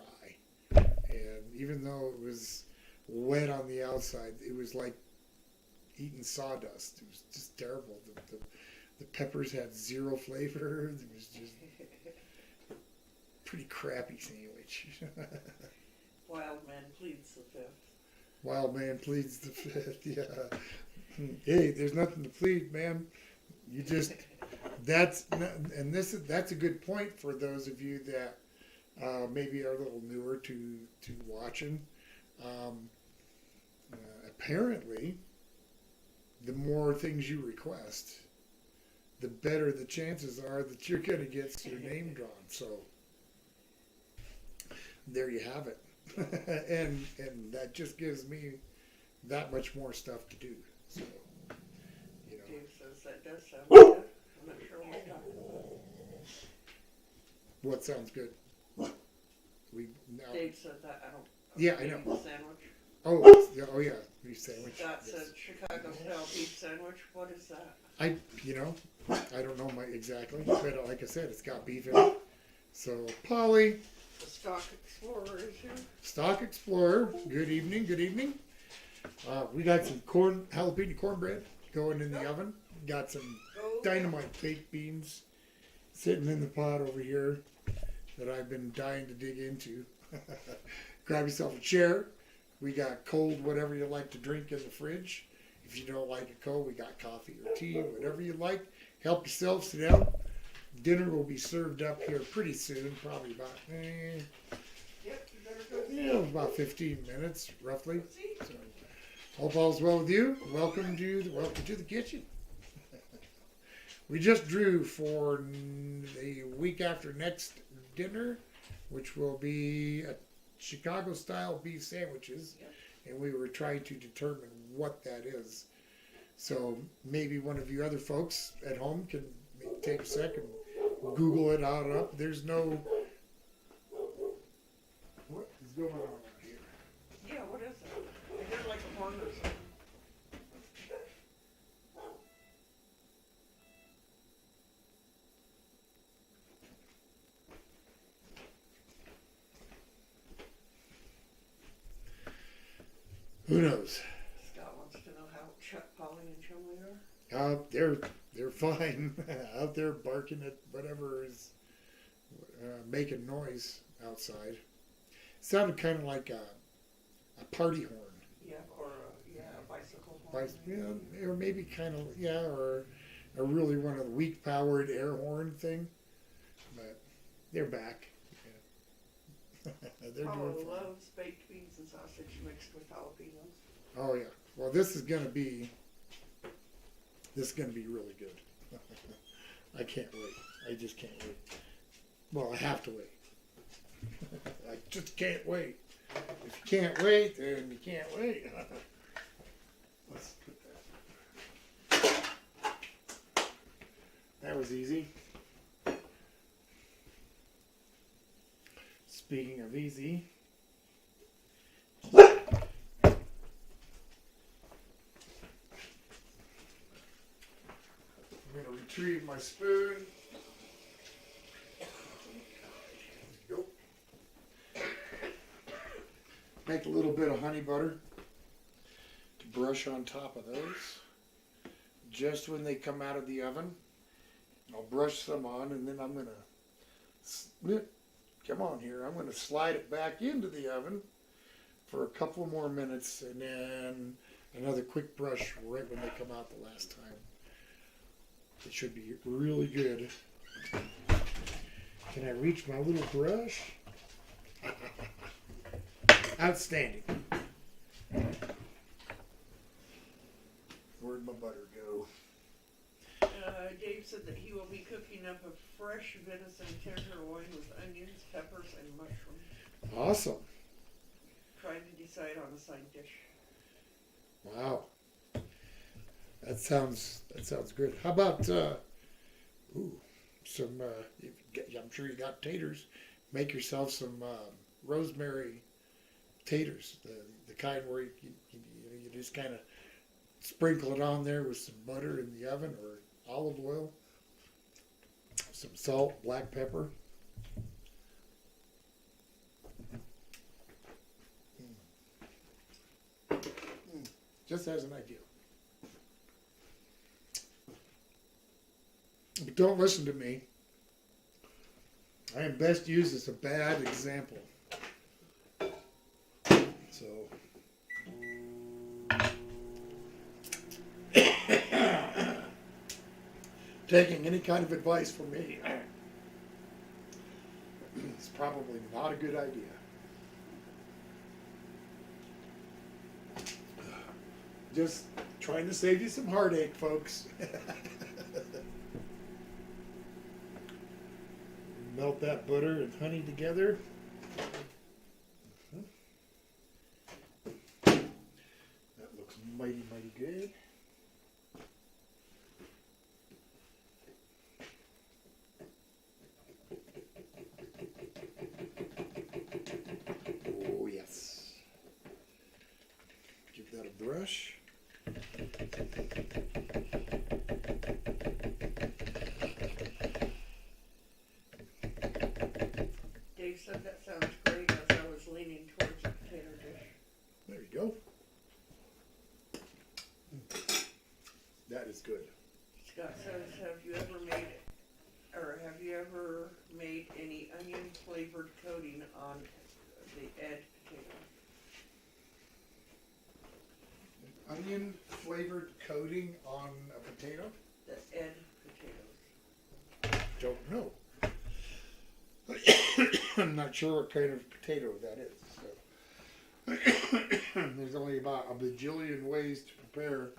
And even though it was wet on the outside, it was like eating sawdust. It was just terrible. The peppers had zero flavor. It was just pretty crappy sandwich. Wild man pleads the fifth. Wild man pleads the fifth. Yeah. Hey, there's nothing to plead, man. You just that's a good point for those of you that maybe are a little newer to watching. Apparently, the more things you request, the better the chances are that you're going to get your name drawn. So there you have it, and that just gives me that much more stuff to do. So Dave says that does sound good. I'm not sure what you're talking about. What sounds good? We now. Dave said that. I don't. Yeah, I know. Sandwich. Oh yeah, beef sandwich. Scott Yes. said Chicago style beef sandwich. What is that? I don't know exactly, but like I said, it's got beef in it. So Polly, The Stock Explorer is here. Stock Explorer. Good evening. Good evening. We got some jalapeno cornbread going in the oven. Got some dynamite baked beans sitting in the pot over here that I've been dying to dig into. Grab yourself a chair. We got cold whatever you like to drink in the fridge. If you don't like it cold, we got coffee or tea, whatever you like. Help yourself, sit down. Dinner will be served up here pretty soon, probably about Yep, you better go. about 15 minutes, roughly. So, hope all's well with you. Welcome to the kitchen. We just drew for the week after next dinner, which will be a Chicago-style beef sandwiches, and we were trying to determine what that is. So maybe one of you other folks at home can take a second, Google it out up. There's no. What is going on here? Yeah, what is it? I heard like a horn or something. Who knows? Scott wants to know how Polly and Chumley are. They're fine out there barking at whatever is making noise outside. Sounded kind of like a party horn. Yeah, or a bicycle horn. Yeah, or maybe kind of or a really one of the weak powered air horn thing. But they're back. Yeah. They're Paulo doing fine. loves baked beans and sausage mixed with jalapenos. Oh yeah. Well, this is gonna be really good. I can't wait. I just can't wait. Well, I have to wait. I just can't wait. If you can't wait, then you can't wait. Let's put that. That was easy. Speaking of easy. I'm going to retrieve my spoon. There you go. Make a little bit of honey butter to brush on top of those. Just when they come out of the oven, I'll brush some on, and then I'm going to, come on here, I'm going to slide it back into the oven for a couple more minutes, and then another quick brush right when they come out the last time. It should be really good. Can I reach my little brush? Outstanding. Where'd my butter go? Dave said that he will be cooking up a fresh venison tenderloin with onions, peppers, and mushrooms. Awesome. trying to decide on a side dish. Wow. That sounds good. How about some? I'm sure you got taters. Make yourself some rosemary taters. The kind where you just kind of sprinkle it on there with some butter in the oven or olive oil, some salt, black pepper. Just as an idea. But don't listen to me. I am best used as a bad example. So, taking any kind of advice from me is probably not a good idea. Just trying to save you some heartache, folks. Melt that butter and honey together. That looks mighty, mighty good. Oh, yes. Give that a brush. Dave said that sounds great as I was leaning towards a potato dish. There you go. That is good. Scott says, have you ever made any onion flavored coating on the Ed potato? Onion flavored coating on a potato? The Ed potatoes. Don't know. I'm not sure what kind of potato that is. So. There's only about a bajillion ways to prepare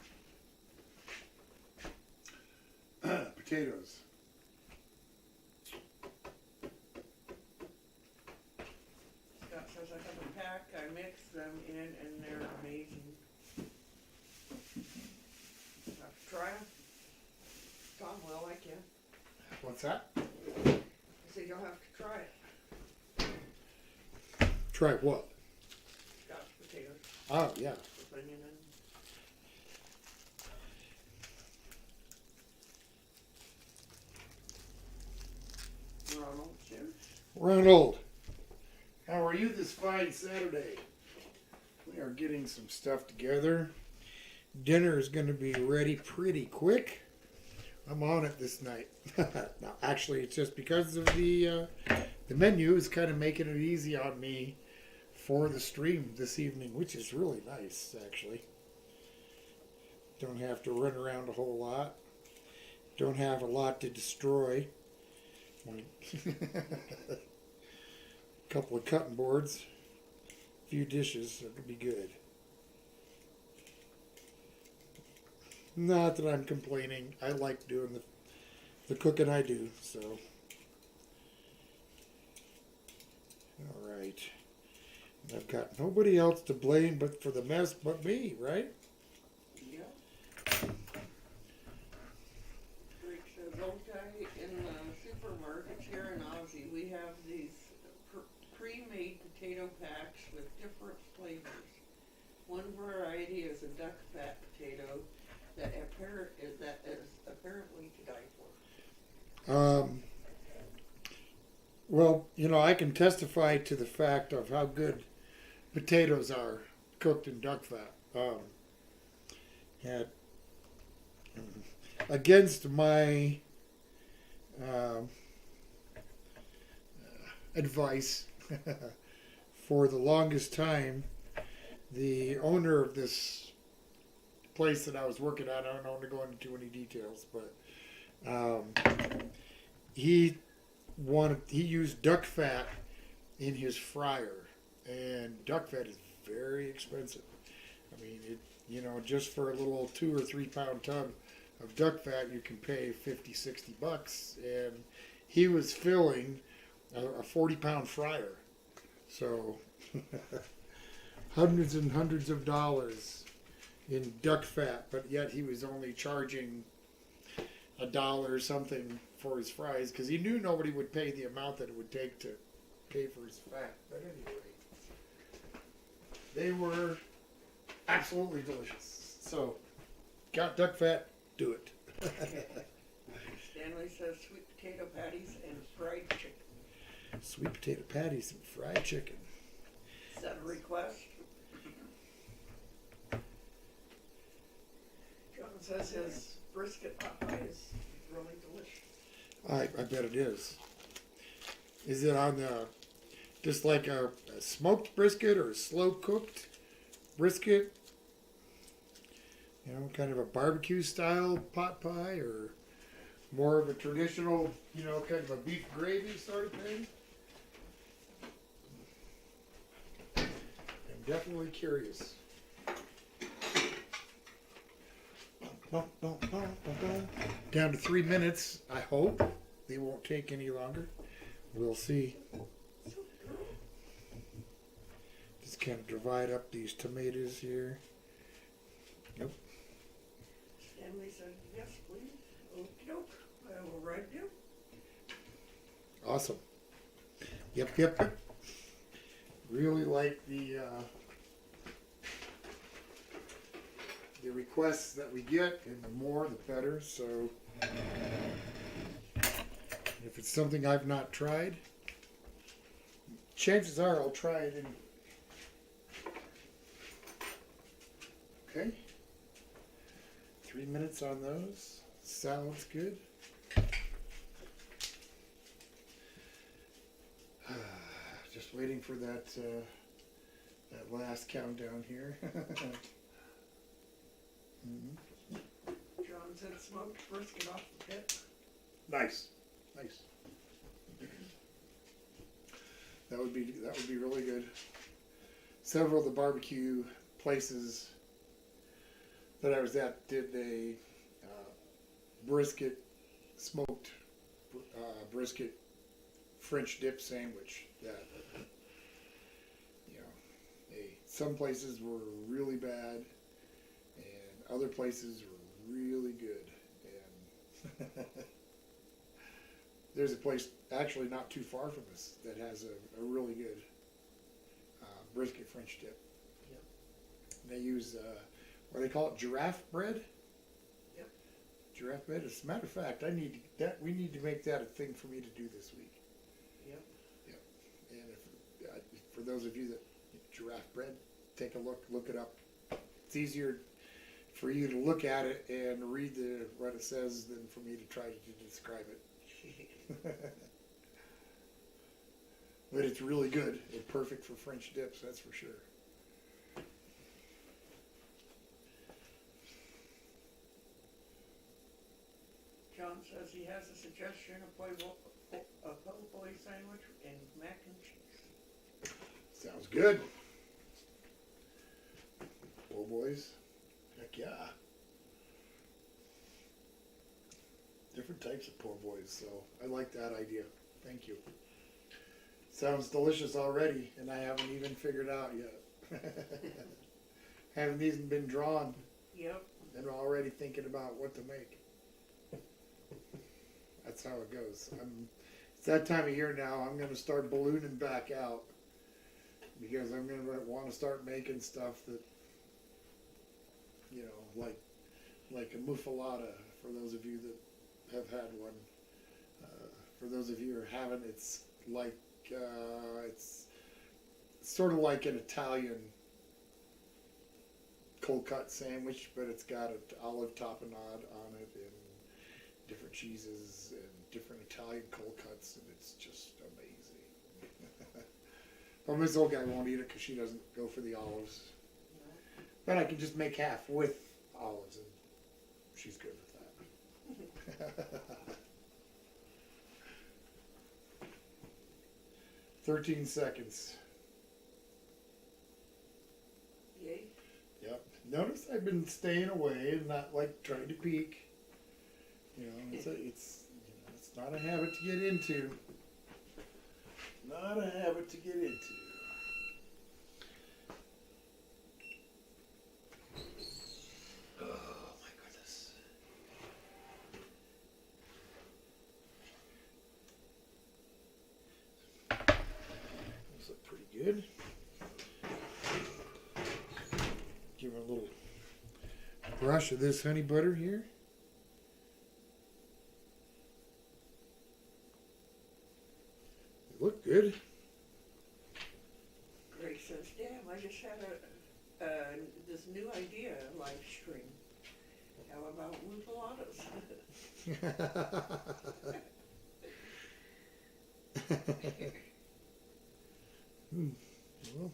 potatoes. Scott says, I have a pack, I mix them in, and they're amazing. Have to try them? Tom will, I can. What's that? I said, you'll have to try it. Try what? Scott's potatoes Oh, yeah. with onion and Ronald, Jim. Ronald, how are you this fine Saturday? We are getting some stuff together. Dinner is going to be ready pretty quick. I'm on it this night. Now, actually, it's just because of the menu is kind of making it easy on me for the stream this evening, which is really nice, actually. Don't have to run around a whole lot. Don't have a lot to destroy. A couple of cutting boards, a few dishes, it'll be good. Not that I'm complaining. I like doing the cooking I do, so. All right. I've got nobody else to blame but for the mess but me, right? Yeah. Rick says, okay, in the supermarkets here in Aussie, we have these pre-made potato packs with different flavors. One variety is a duck fat potato that is apparently to die for. Well, I can testify to the fact of how good potatoes are cooked in duck fat. And against my advice, for the longest time, the owner of this place that I was working at, I don't want to go into too many details, but he used duck fat in his fryer, and duck fat is very expensive. I mean, just for a little 2 or 3 pound tub of duck fat, you can pay $50-$60, and he was filling a 40-pound fryer. So hundreds and hundreds of dollars in duck fat, but yet he was only charging $1 or something for his fries because he knew nobody would pay the amount that it would take to pay for his fat. But anyway, they were absolutely delicious. So, got duck fat, do it. Stanley says sweet potato patties and fried chicken. Sweet potato patties and fried chicken. Is that a request? John says his brisket pot pie is really delicious. I bet it is. Is it on the, just like a smoked brisket or a slow cooked brisket? You know, kind of a barbecue style pot pie or more of a traditional, you know, kind of a beef gravy sort of thing? I'm definitely curious. Down to 3 minutes, I hope. They won't take any longer. We'll see. Just kind of divide up these tomatoes here. Nope. Stanley said, yes, please. Okie doke. I will write you. Awesome. Yep. Really like the requests that we get, and the more the better. So if it's something I've not tried, chances are I'll try it. Okay. 3 minutes on those. Sounds good. Just waiting for that that last countdown here. John said smoked brisket off the pit. Nice. That would be really good. Several of the barbecue places that I was at did a brisket, smoked brisket French dip sandwich that, you know, some places were really bad and other places were really good. And there's a place actually not too far from us that has a really good brisket French dip. Yep. And they use, what do they call it, giraffe bread? Yep. Giraffe bread. As a matter of fact, we need to make that a thing for me to do this week. Yep. And for those of you that giraffe bread, take a look it up. It's easier for you to look at it and read what it says than for me to try to describe it. But it's really good and perfect for French dips, that's for sure. John says he has a suggestion, a po' boy sandwich and mac and cheese. Sounds good. Po' boys. Heck yeah. Different types of po' boys, so I like that idea. Thank you. Sounds delicious already, and I haven't even figured out yet. Haven't even been drawn. Yep. And already thinking about what to make. That's how it goes. It's that time of year now. I'm going to start ballooning back out because I'm going to want to start making stuff that, you know, like a muffalata. For those of you that have had one, for those of you who haven't, it's like it's sort of like an Italian cold cut sandwich, but it's got an olive tapenade on it and different cheeses and different Italian cold cuts, and it's just amazing. But this old guy won't eat it because she doesn't go for the olives. But I can just make half with olives, and she's good with that. 13 seconds. Yay. Yep. Notice I've been staying away and not like trying to peek. You know, it's not a habit to get into. Not a habit to get into. little brush of this honey butter here. They look good. Greg says, "Damn, I just had this new idea live stream. How about enchiladas?" Well,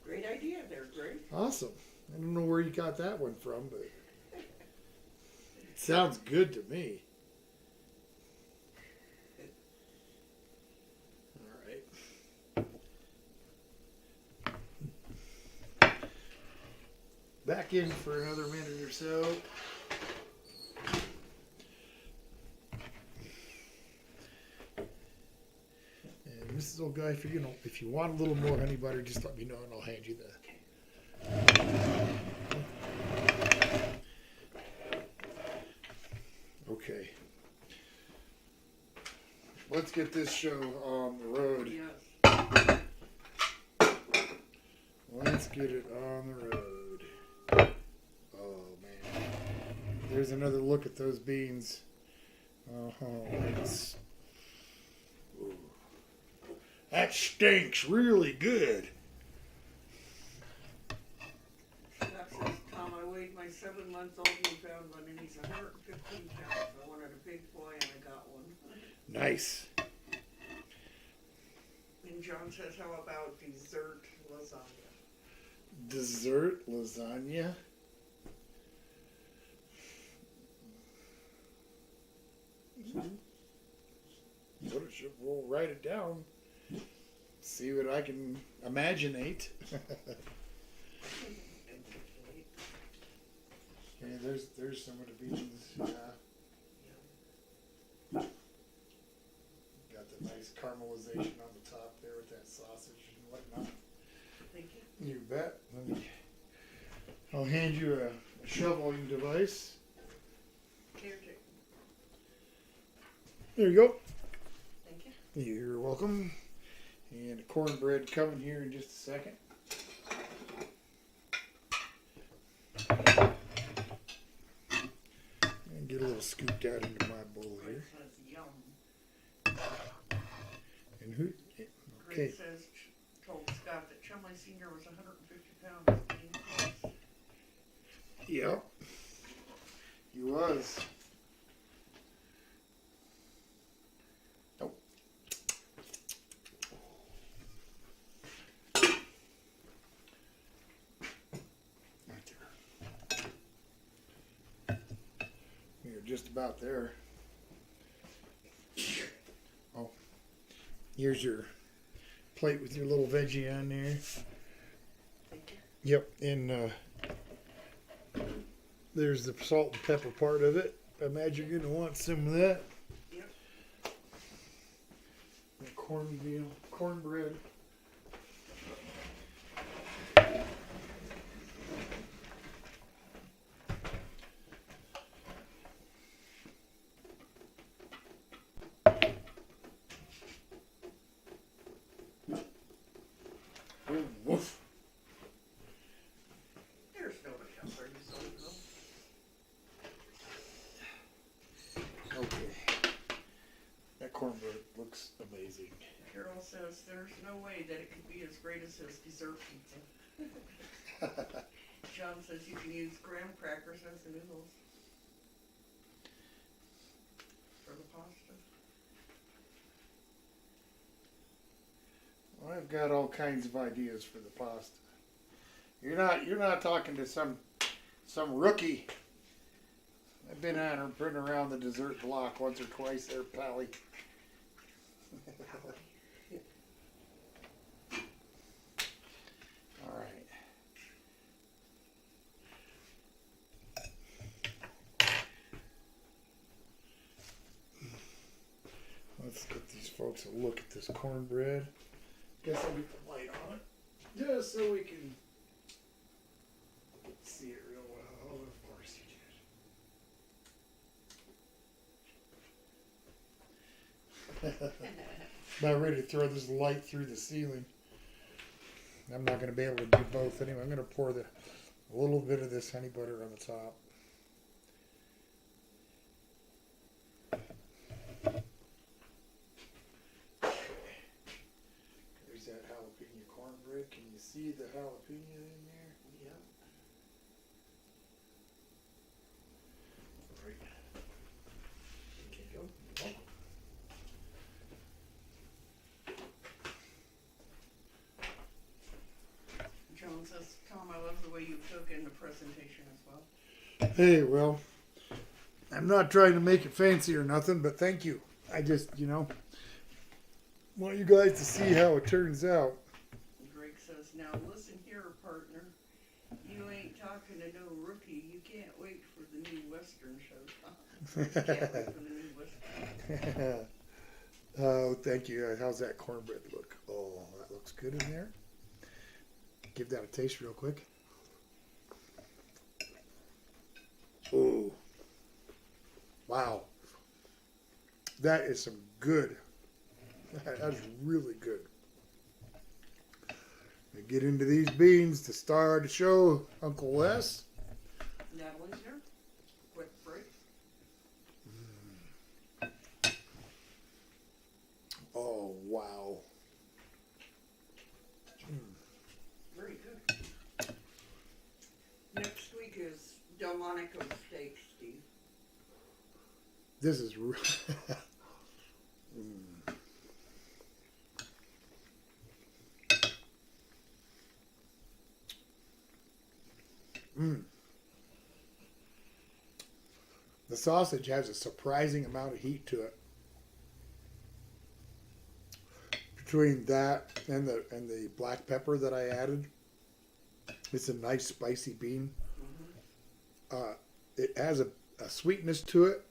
Great idea there, Greg. awesome. I don't know where you got that one from, but it sounds good to me. All right. Back in for another minute or so. And Mrs. Old Guy, if you want a little more honey butter, just let me know and I'll hand you the. Okay. Let's get this show on the road. Yes. Let's get it on the road. Oh man. There's another look at those beans. Oh, that's, ooh. That stinks really good. That says, "Tom, I weighed my 7-month-old Newfoundland and he's 115 pounds. I wanted a big boy and I got one." Nice. And John says, "How about dessert lasagna?" Dessert lasagna. We'll write it down. See what I can imaginate. Yeah, there's some of the beans. Got the nice caramelization on the top there with that sausage and whatnot. Thank you. You bet. I'll hand you a shoveling device. Caretaker. There you go. Thank you. You're welcome. And the cornbread coming here in just a second. And get a little scooped out into my bowl Greg here. says, "Yum." And who? Greg Okay. says, told Scott that Chumley Sr. was 150 pounds. Yep. He was. Nope. Right there. You're just about there. Oh. Here's your plate with your little veggie on there. Thank you. Yep, and there's the salt and pepper part of it. I imagine you're gonna want some of that. Yep. The cornbread. Oh, woof. There's nobody else there. You saw them. Okay. That cornbread looks amazing. Carol says there's no way that it could be as great as his dessert pizza. John says you can use graham crackers as the noodles for the pasta. Well, I've got all kinds of ideas for the pasta. You're not talking to some rookie. I've been around the dessert block once or twice there, Pally. All right. Let's get these folks a look at this cornbread. Guess I'll get the light on it, just so we can see it real well. Oh, of course you did. About ready to throw this light through the ceiling. I'm not going to be able to do both anyway. I'm going to pour the A little bit of this honey butter on the top. There's that jalapeno cornbread. Can you see the jalapeno in there? Yep. Right. Okay, go. Welcome. Joan says, Tom, I love the way you cook in the presentation as well. Hey, well, I'm not trying to make it fancy or nothing, but thank you. I just, want you guys to see how it turns out. Greg says, now listen here, partner. You ain't talking to no rookie. You can't wait for the new Western show, Tom. You can't wait for the new Western. Oh, thank you. How's that cornbread look? Oh, that looks good in there. Give that a taste real quick. Oh, wow. That is some good. That's really good. We get into these beans to start the show, Uncle Wes. Natalie's here. Quick break. Oh, wow. Very good. Next week is Delmonico steak, Steve. This is The sausage has a surprising amount of heat to it. Between that and the black pepper that I added, it's a nice spicy bean. It has a sweetness to it,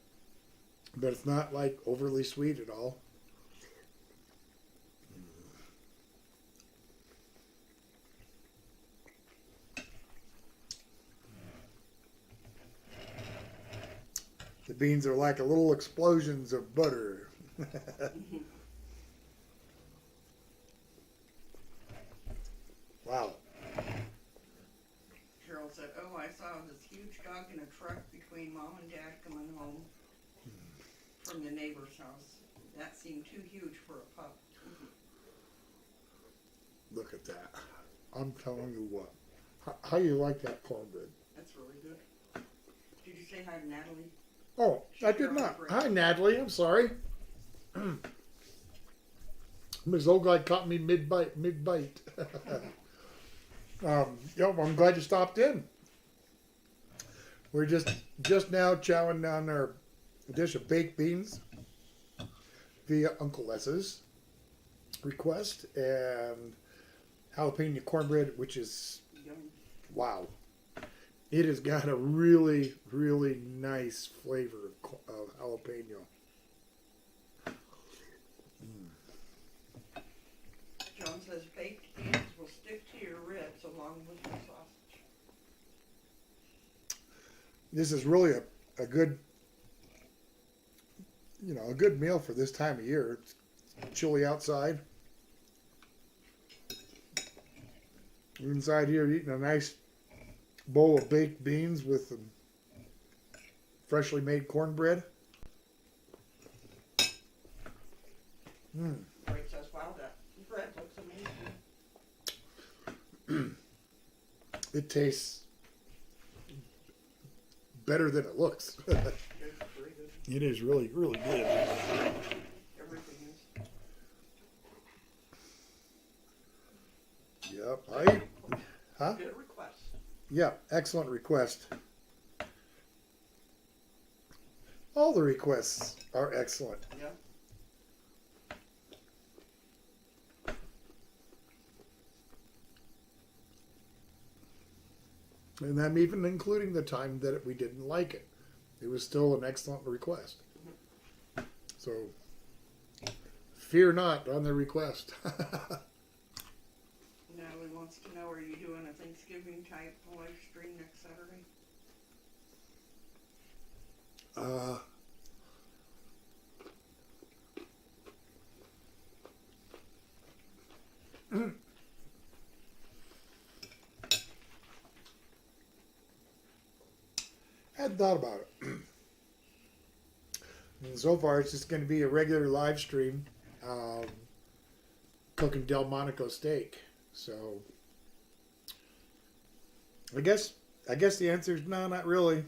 but it's not like overly sweet at all. The beans are like a little explosions of butter. Wow. Carol said, oh, I saw this huge dog in a truck between Mom and Dad coming home from the neighbor's house. That seemed too huge for a pup. Look at that. I'm telling you what. How you like that cornbread? That's really good. Did you say hi to Natalie? Oh, I did not. Hi, Natalie. I'm sorry. Ms. Old Guy caught me mid-bite. I'm glad you stopped in. We're just now chowing down our dish of baked beans via Uncle Les's request, and jalapeno cornbread, which is, Yum. wow. It has got a really, really nice flavor of jalapeno. John says baked beans will stick to your ribs along with the sausage. This is really a good, a good meal for this time of year. It's chilly outside. You're inside here eating a nice bowl of baked beans with some freshly made cornbread. Greg says, wow, that bread looks amazing. It tastes better than it looks. It's very good. It is really, really good. Everything is. Yep. Huh? Good request. Yeah, excellent request. All the requests are excellent. Yeah. And I'm even including the time that we didn't like it. It was still an excellent request. So, fear not on the request. Natalie wants to know, are you doing a Thanksgiving type live stream next Saturday? hadn't thought about it. And so far, it's just going to be a regular live stream, cooking Delmonico steak. So, I guess the answer is no, not really.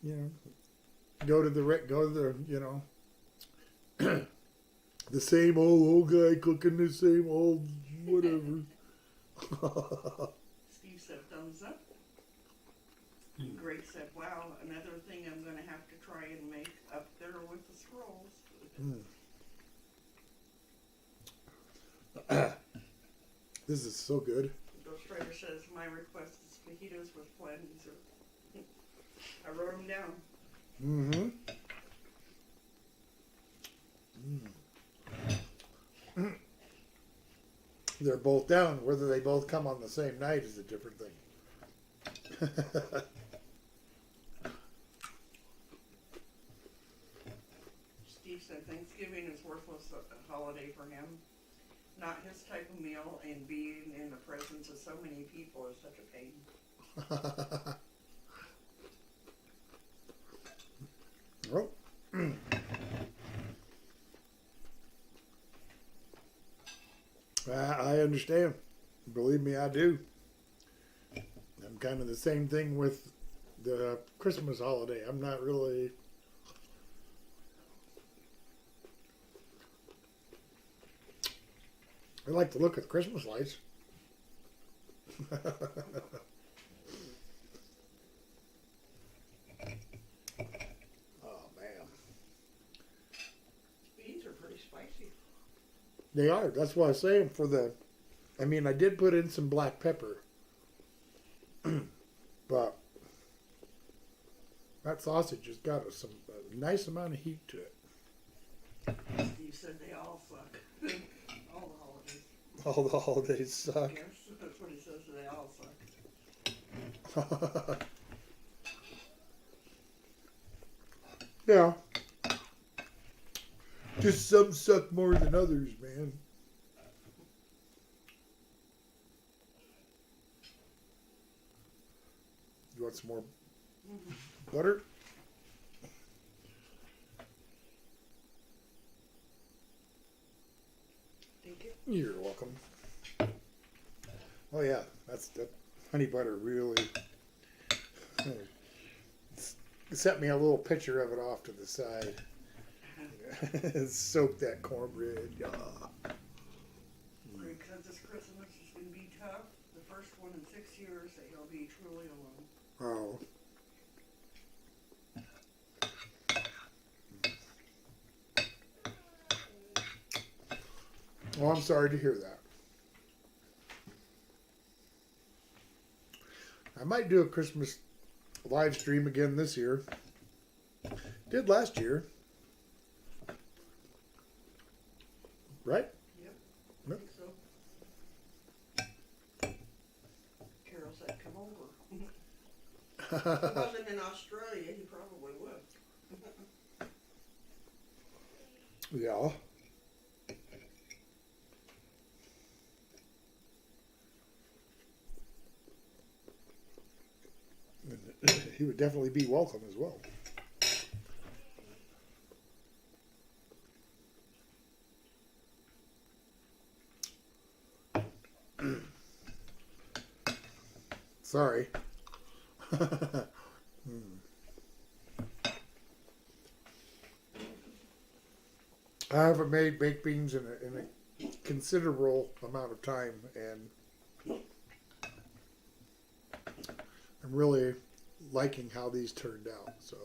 You know, go to the the same old guy cooking the same old whatever. Steve said thumbs up. Greg said, wow, another thing I'm going to have to try and make up there with the scrolls. This is so good. Ghost Rider says, my request is fajitas with plantains. I wrote them down. Mm-hmm. They're both down. Whether they both come on the same night is a different thing. Steve said Thanksgiving is worthless a holiday for him. Not his type of meal, and being in the presence of so many people is such a pain. Oh. I understand. Believe me, I do. I'm kind of the same thing with the Christmas holiday. I'm not really... I like to look at Christmas lights. Beans are pretty spicy. They are. That's what I was saying for the... I mean, I did put in some black pepper. But that sausage has got a nice amount of heat to it. Steve said they all suck. All the holidays. All the holidays suck. Yes, that's what he says, they all suck. Yeah. Just some suck more than others, man. You want some more butter? Thank you. You're welcome. Oh yeah, that honey butter really sent me a little picture of it off to the side. Soak that cornbread. Yeah. Greg said this Christmas is going to be tough. The first one in 6 years that he'll be truly alone. Oh. Well, I'm sorry to hear that. I might do a Christmas live stream again this year. Did last year. Right? Yep. I Yep. think so. Carol said, come over. If he wasn't in Australia, he probably would. Yeah. He would definitely be welcome as well. Sorry. I haven't made baked beans in a considerable amount of time, and I'm really liking how these turned out. So,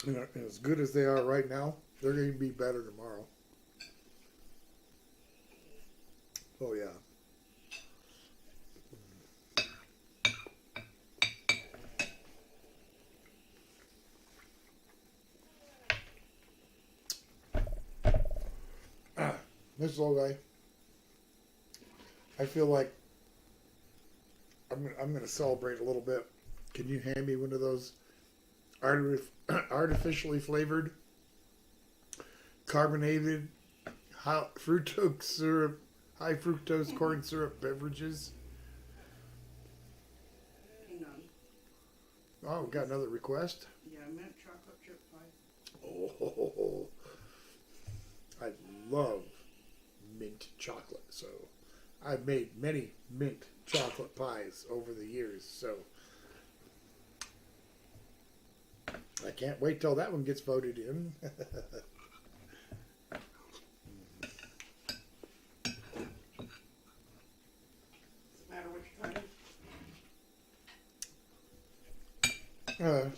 you know, as good as they are right now, they're going to be better tomorrow. Oh yeah. This little guy, I feel like I'm going to celebrate a little bit. Can you hand me one of those artificially flavored, carbonated, hot fructose syrup high fructose corn syrup beverages. Hang on. Oh, we got another request. Yeah, mint chocolate chip pie. Oh, I love mint chocolate. So I've made many mint chocolate pies over the years. So I can't wait till that one gets voted in. Matter which kind.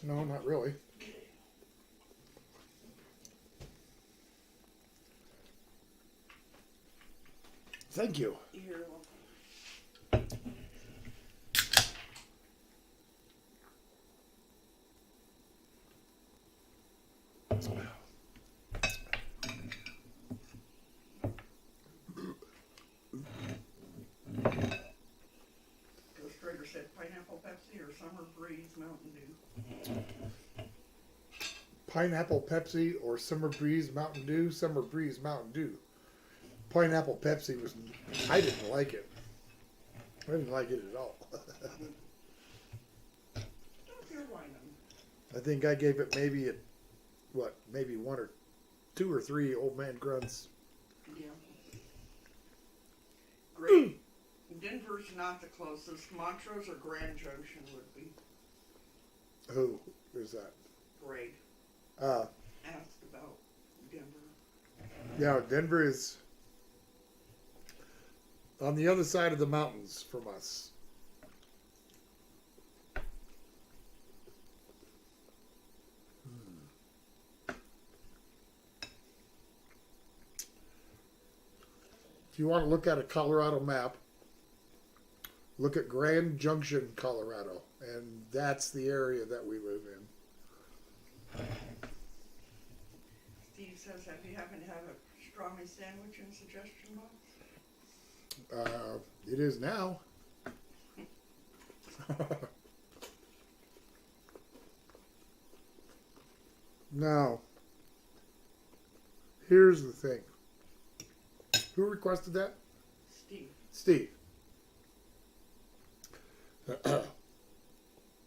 No, not really. Thank you. You're welcome. Illustrator said pineapple Pepsi or summer breeze Mountain Dew. Pineapple Pepsi or Summer Breeze Mountain Dew? Summer Breeze Mountain Dew. Pineapple Pepsi was, I didn't like it. I didn't like it at all. You're whining. I think I gave it maybe maybe one or two or three old man grunts. Yeah. Great. Denver's not the closest. Montrose or Grand Junction would be. Who is that? Great. Uh, Asked about Denver. yeah, Denver is on the other side of the mountains from us. If you want to look at a Colorado map, look at Grand Junction, Colorado, and that's the area that we live in. Steve says, have you happened to have a strawberry sandwich in suggestion box? It is now. Now, here's the thing. Who requested that? Steve. Steve.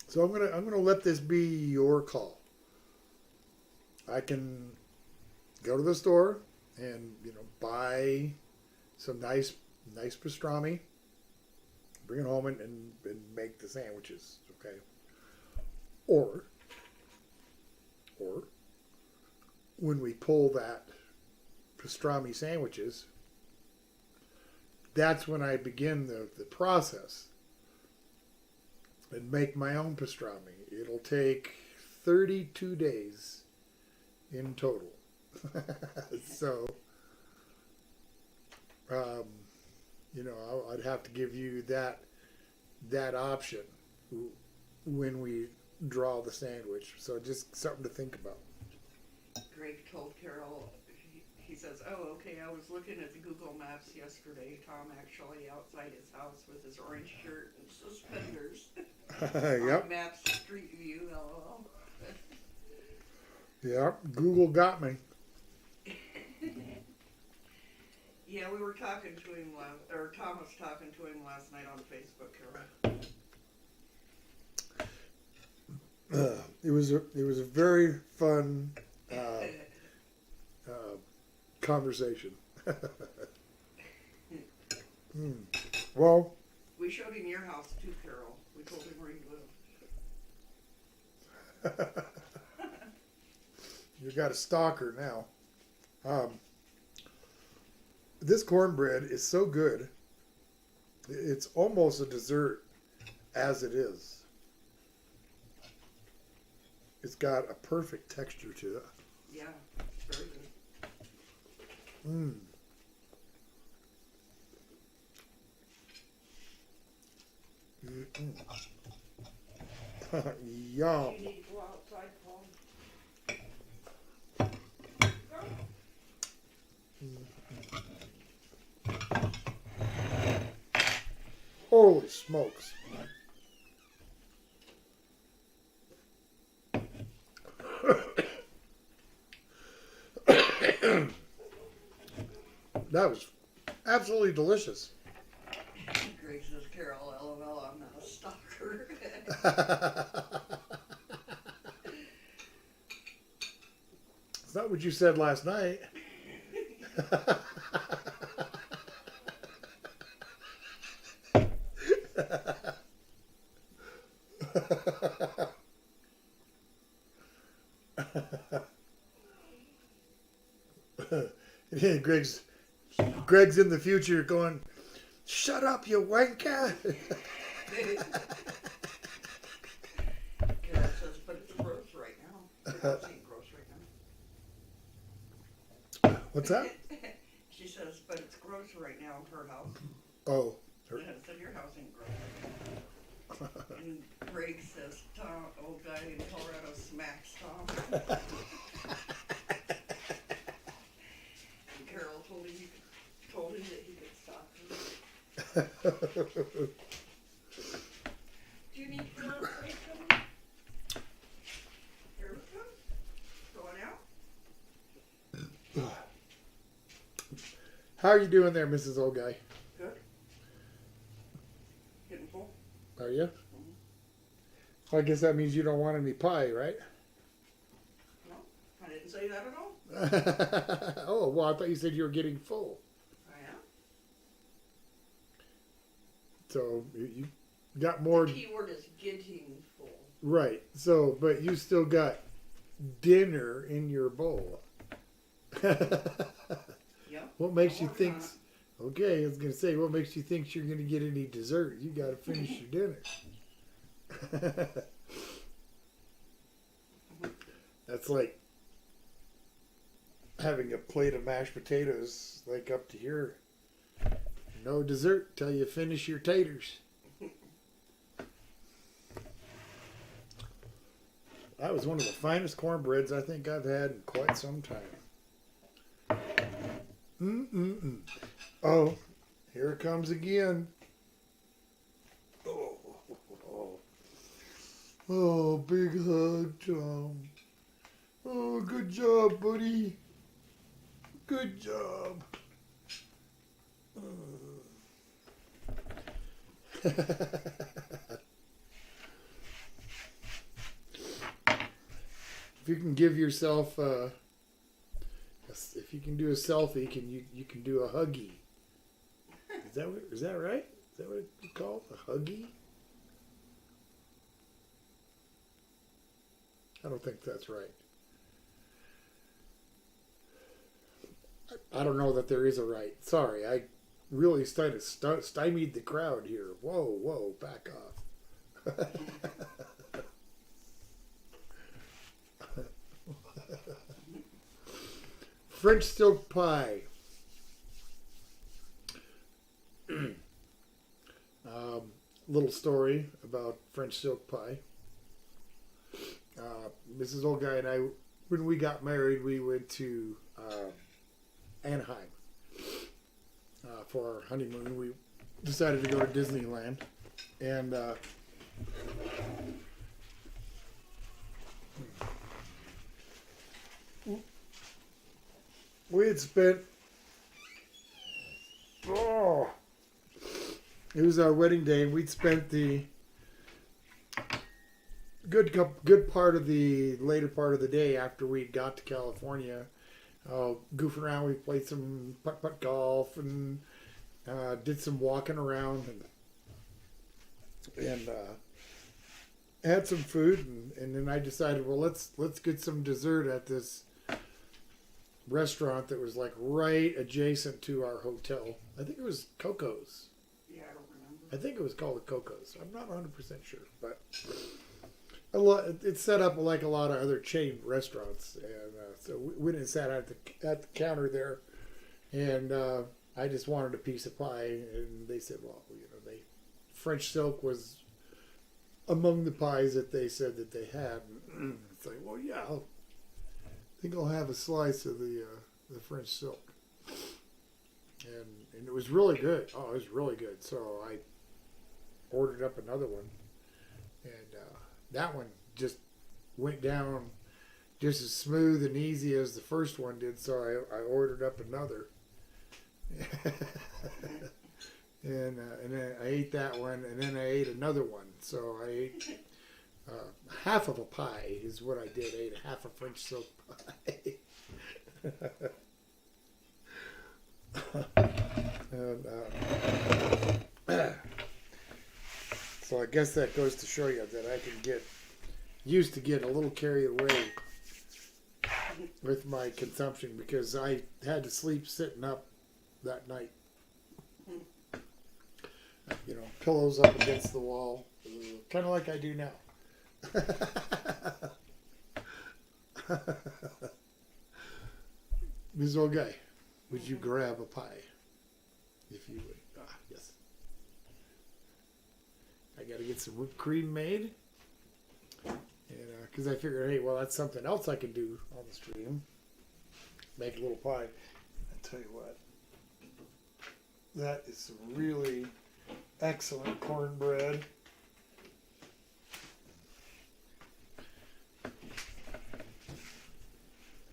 So I'm gonna let this be your call. I can go to the store and buy some nice pastrami, bring it home and make the sandwiches. Okay. Or when we pull that pastrami sandwiches, that's when I begin the process and make my own pastrami. It'll take 32 days in total. So, I'd have to give you that option when we draw the sandwich. So just something to think about. Greg told Carol, he says, oh, okay, I was looking at the Google Maps yesterday. Tom actually outside his house with his orange shirt and suspenders. Yep. On Maps Street View, LOL. Yep. Google got me. Yeah, we were talking to him Tom was talking to him last night on Facebook, Carol. It was a very fun conversation. Well, We showed him your house too, Carol. We told him where you live. you got a stalker now. This cornbread is so good. It's almost a dessert as it is. It's got a perfect texture to it. Yeah, it's very good. Mmm. Yum. You need to go outside, Paul. Holy smokes. That was Absolutely delicious. Greg says, Carol, LOL, I'm not a stalker. It's not what you said last night. Yeah, Greg's in the future going, shut up, you wanker. Carol says, but it's gross right now. Your house ain't gross right now. What's that? She says, but it's gross right now, her house. Oh. Yeah, so your house ain't gross right now. And Greg says, Tom, old guy in Colorado smacks Tom. And Carol told him that he could stop her. Do you need to not say something? Here we come. Going out? How are you doing there, Mrs. Old Guy? Good. Getting full? Are you? Well, I guess that means you don't want any pie, right? No, I didn't say that at all. Oh, well, I thought you said you were getting full. I am. So you got more. The key word is getting full. Right. So, but you still got dinner in your bowl. Yep. What makes you I'm think? working Okay, I was gonna say, what makes you think you're gonna get any dessert? You got to finish your dinner. That's like having a plate of mashed potatoes, like up to here. No dessert till you finish your taters. That was one of the finest cornbreads I think I've had in quite some time. Mm-mm-mm. Oh, here it comes again. Oh, oh, oh, big hug, Tom. Oh, good job, buddy. Good job. If you can give yourself if you can do a selfie, you can do a huggy. Is that right? Is that what it's called? A huggy? I don't think that's right. I don't know that there is a right. Sorry, I really stymied the crowd here. Whoa, back off. French silk pie. Little story about French silk pie. Mrs. Old Guy and I, when we got married, we went to Anaheim for our honeymoon. We decided to go to Disneyland, and we had spent it was our wedding day, and we'd spent the good part of the later part of the day after we got to California, goofing around. We played some putt golf and did some walking around and had some food, and then I decided, well, let's get some dessert at this restaurant that was like right adjacent to our hotel. I think it was Coco's. Yeah, I don't remember. I think it was called Coco's. I'm not 100% sure, but it's set up like a lot of other chain restaurants, and so we went and sat at the counter there, and I just wanted a piece of pie, and they said, well, French silk was among the pies that they said that they had. And it's like, well, yeah, I think I'll have a slice of the French silk, and it was really good. Oh, it was really good. So I ordered up another one, and that one just went down just as smooth and easy as the first one did. So I ordered up another, And then I ate that one, and then I ate another one. So I ate half of a pie is what I did. I ate half a French silk pie. And, so I guess that goes to show you that I can used to get a little carried away with my consumption because I had to sleep sitting up that night. You know, pillows up against the wall, kind of like I do now. Ms. Old Guy, would you grab a pie? If you would. Ah, yes. I got to get some whipped cream made. And because I figured, hey, well, that's something else I can do on the stream. Make a little pie. I tell you what, that is some really excellent cornbread.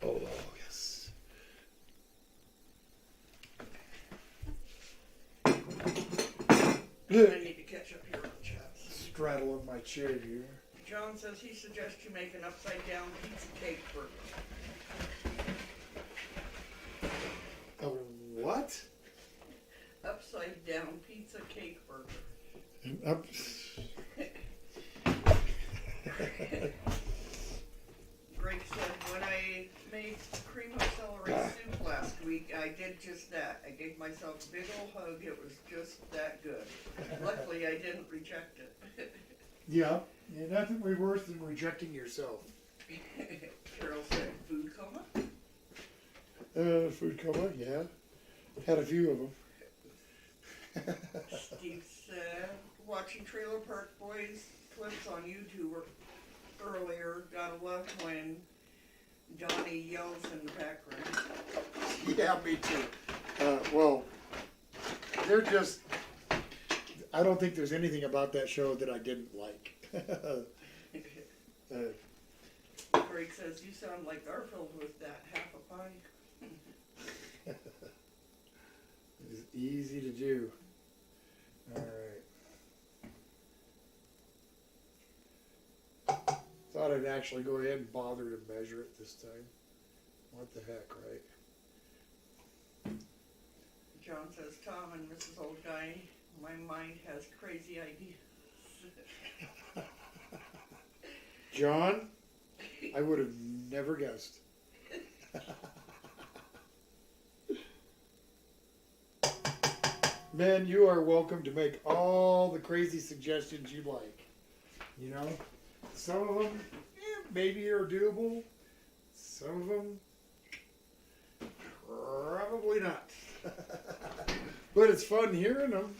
Oh, yes. I need to catch up here on the chat. Straddling my chair here. John says he suggests you make an upside down pizza cake burger. A what? Upside down pizza cake burger. An up. Greg said when I made cream of celery soup last week, I did just that. I gave myself a big old hug. It was just that good. Luckily, I didn't reject it. Yeah, nothing worse than rejecting yourself. Carol said food coma. Food coma, yeah. Had a few of them. Steve said watching Trailer Park Boys clips on YouTube earlier. Gotta love when Donnie yells in the background. Yeah, me too. Well, they're just. I don't think there's anything about that show that I didn't like. Greg says you sound like Garfield with that half a pie. It's easy to do. All right. Thought I'd actually go ahead and bother to measure it this time. What the heck, right? John says, Tom and Mrs. Old Guy, my mind has crazy ideas. John, I would have never guessed. Man, you are welcome to make all the crazy suggestions you like. You know, some of them maybe are doable. Some of them probably not. But it's fun hearing them.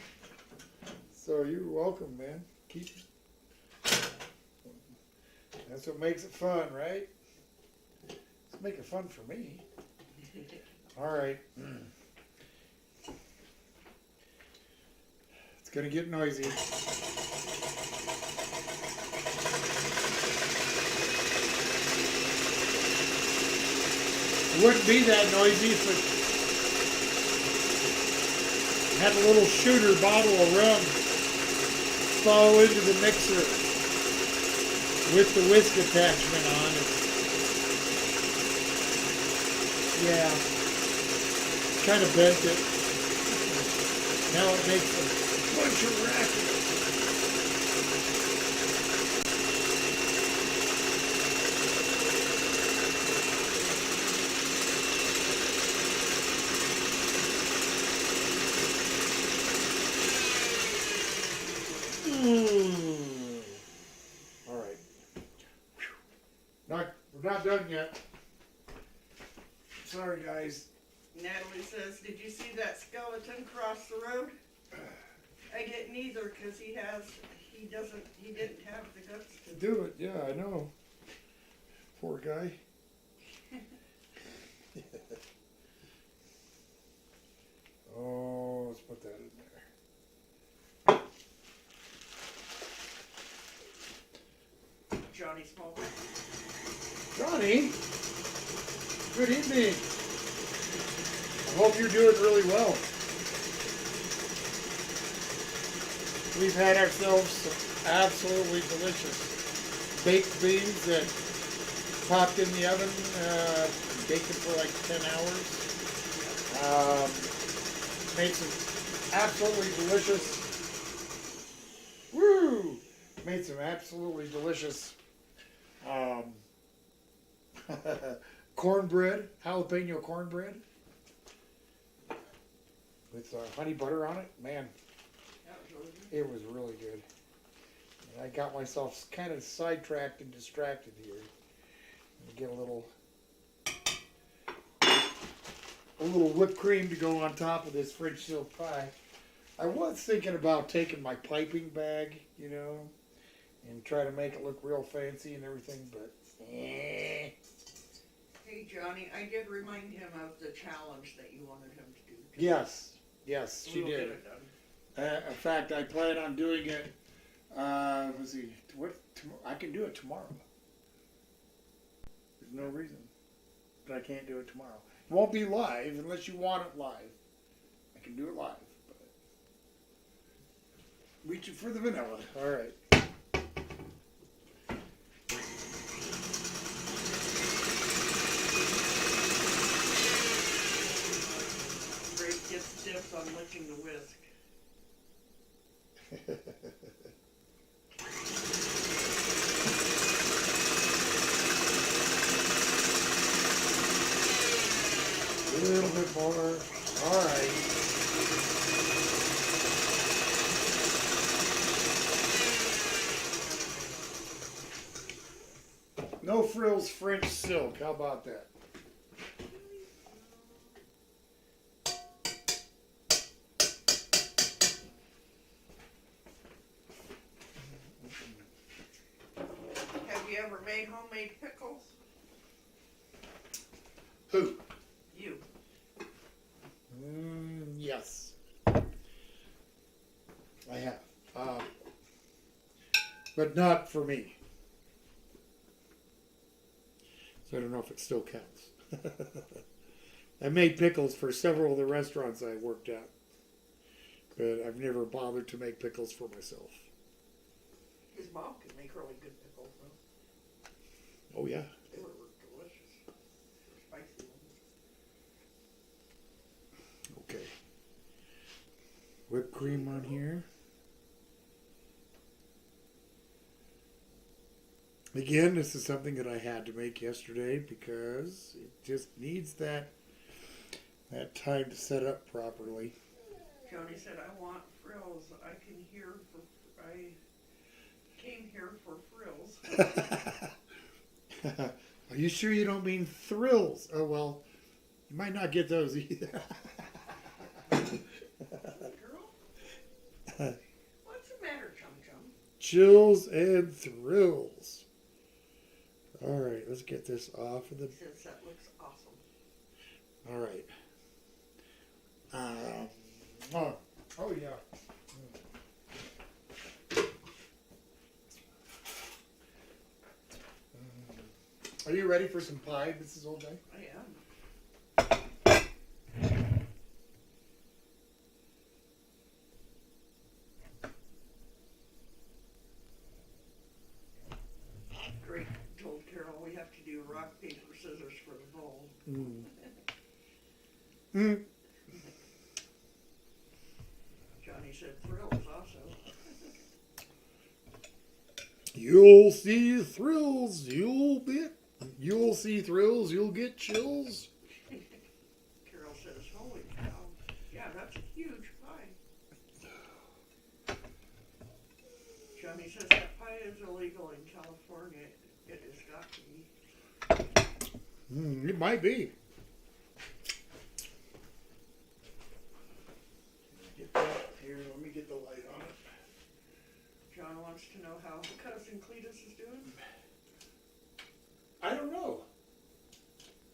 So you're welcome, man. That's what makes it fun, right? Let's make it fun for me. All right. It's going to get noisy. It wouldn't be that noisy if it had a little shooter bottle of rum fall into the mixer with the whisk attachment on it. Yeah. Kind of bent it. Now it makes a bunch of racket. All right. We're not done yet. Sorry, guys. Natalie says, did you see that skeleton cross the road? I didn't either because he didn't have the guts to Do it, yeah, I know. Poor guy. Oh, let's put that in there. Johnny Small. Johnny, good evening. I hope you're doing really well. We've had ourselves some absolutely delicious baked beans that popped in the oven, baked them for like 10 hours. Made some absolutely delicious, made some absolutely delicious cornbread, jalapeno cornbread with honey butter on it. Man, it was really good. And I got myself kind of sidetracked and distracted here. Get a little whipped cream to go on top of this fridge sealed pie. I was thinking about taking my piping bag, and try to make it look real fancy and everything, but Hey Johnny, I did remind him of the challenge that you wanted him to do. Yes, she We'll did. get it done. In fact, I plan on doing it. Let's see, I can do it tomorrow. There's no reason that I can't do it tomorrow. It won't be live unless you want it live. I can do it live, but reaching for the vanilla. All right. Greg gets dipped on licking the whisk. A little bit more. All right. No frills French silk. How about that? Have you ever made homemade pickles? Who? You. Yes. I have. But not for me. So I don't know if it still counts. I made pickles for several of the restaurants I worked at. But I've never bothered to make pickles for myself. His mom can make really good pickles though. Oh yeah. They were delicious. They're spicy ones. Okay. Whipped cream on here. Again, this is something that I had to make yesterday because it just needs that time to set up properly. Joni said, "I want frills. I came here for frills." Are you sure you don't mean thrills? Oh well, you might not get those either. Girl, what's the matter, Chum Chum? Chills and thrills. All right, let's get this off of the. Says that looks awesome. All right. Oh yeah. Are you ready for some pie, Mrs. Old Guy? I am. Greg told Carol we have to do rock, paper, scissors for the bowl. Johnny said thrills also. You'll see thrills, you'll see thrills, you'll get chills. Carol says, "Holy cow. Yeah, that's a huge pie." Johnny says that pie is illegal in California. It has got to be. It might be. Get that here. Let me get the light on it. John wants to know how cousin Cletus is doing. I don't know.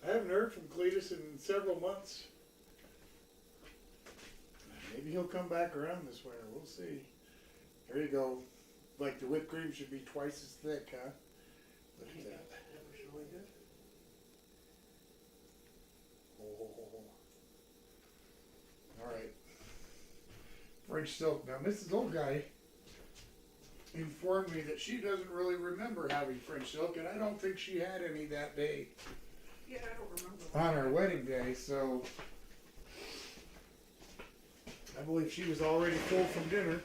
I haven't heard from Cletus in several months. Maybe he'll come back around this winter. We'll see. There you go. Like the whipped cream should be twice as thick, huh? Look at that. That was really good. Oh. French silk. Now, Mrs. Old Guy informed me that she doesn't really remember having French silk, and I don't think she had any that day Yeah, I don't remember. on our wedding day, so I believe she was already full from dinner.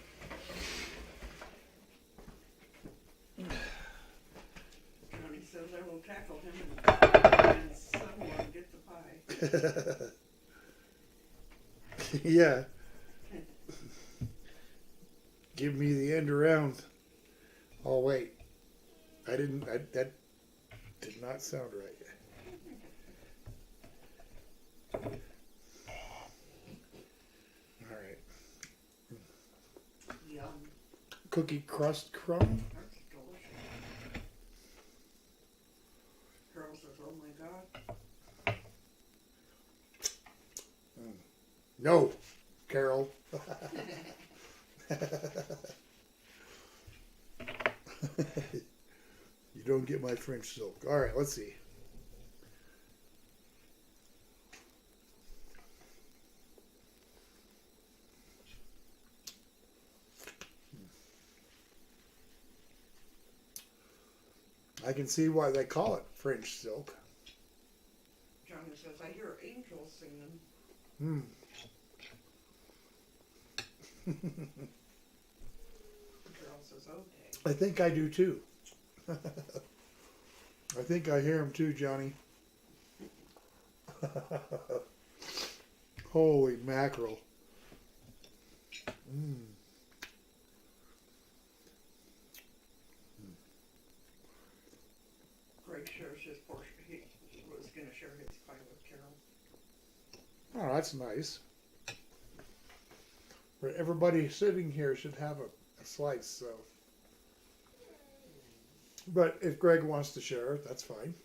Johnny says I will tackle him and someone get the pie. Yeah. Give me the end around. Oh wait, that did not sound right. All right. Yum. Cookie crust crumb. That's delicious. Carol says, oh my God. No, Carol. You don't get my French silk. All right, let's see. I can see why they call it French silk. Johnny says, I hear angels singing. Carol says, okay. I think I do too. I think I hear him too, Johnny. Holy mackerel. Greg shares his portion. He was going to share his pie with Carol. Oh, that's nice. Everybody sitting here should have a slice, so. But if Greg wants to share it, that's fine.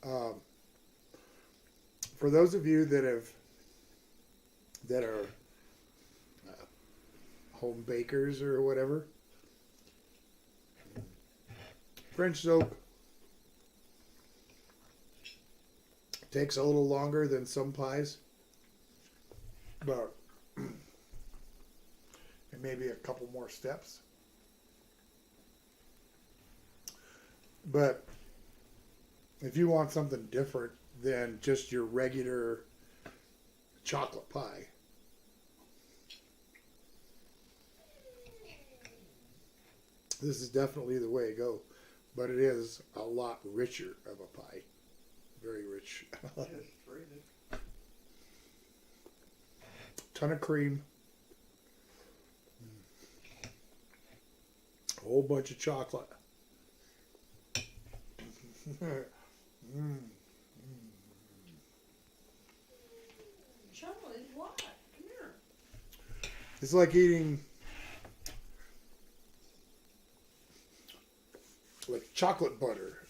Yeah. For those of you that are home bakers or whatever, French soap takes a little longer than some pies, but and maybe a couple more steps. But if you want something different than just your regular chocolate pie, this is definitely the way to go. But it is a lot richer of a pie. Very rich. Yes, very good. Ton of cream. A whole bunch of chocolate. Chocolate, what? Come here. It's like eating like chocolate butter.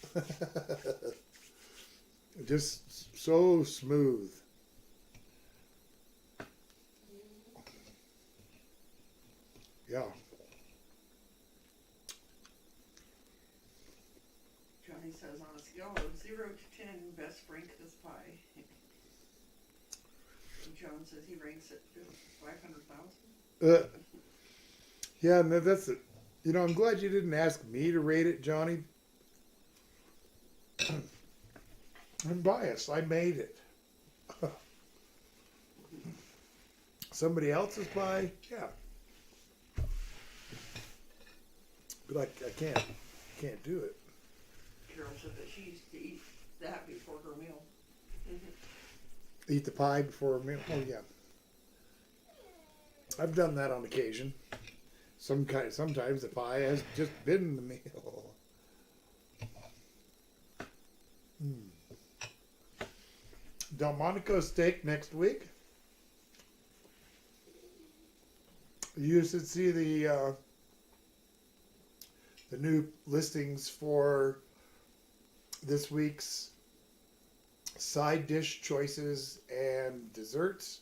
Just so smooth. Yeah. Johnny says on a scale of 0 to 10, best rank this pie. John says he ranks it 500,000. Yeah, no, that's it. You know, I'm glad you didn't ask me to rate it, Johnny. I'm biased. I made it. Somebody else's pie? Yeah. But I can't do it. Carol said that she used to eat that before her meal. Eat the pie before a meal? Oh, yeah. I've done that on occasion. Sometimes the pie has just been the meal. Delmonico steak next week. You should see the new listings for this week's side dish choices and desserts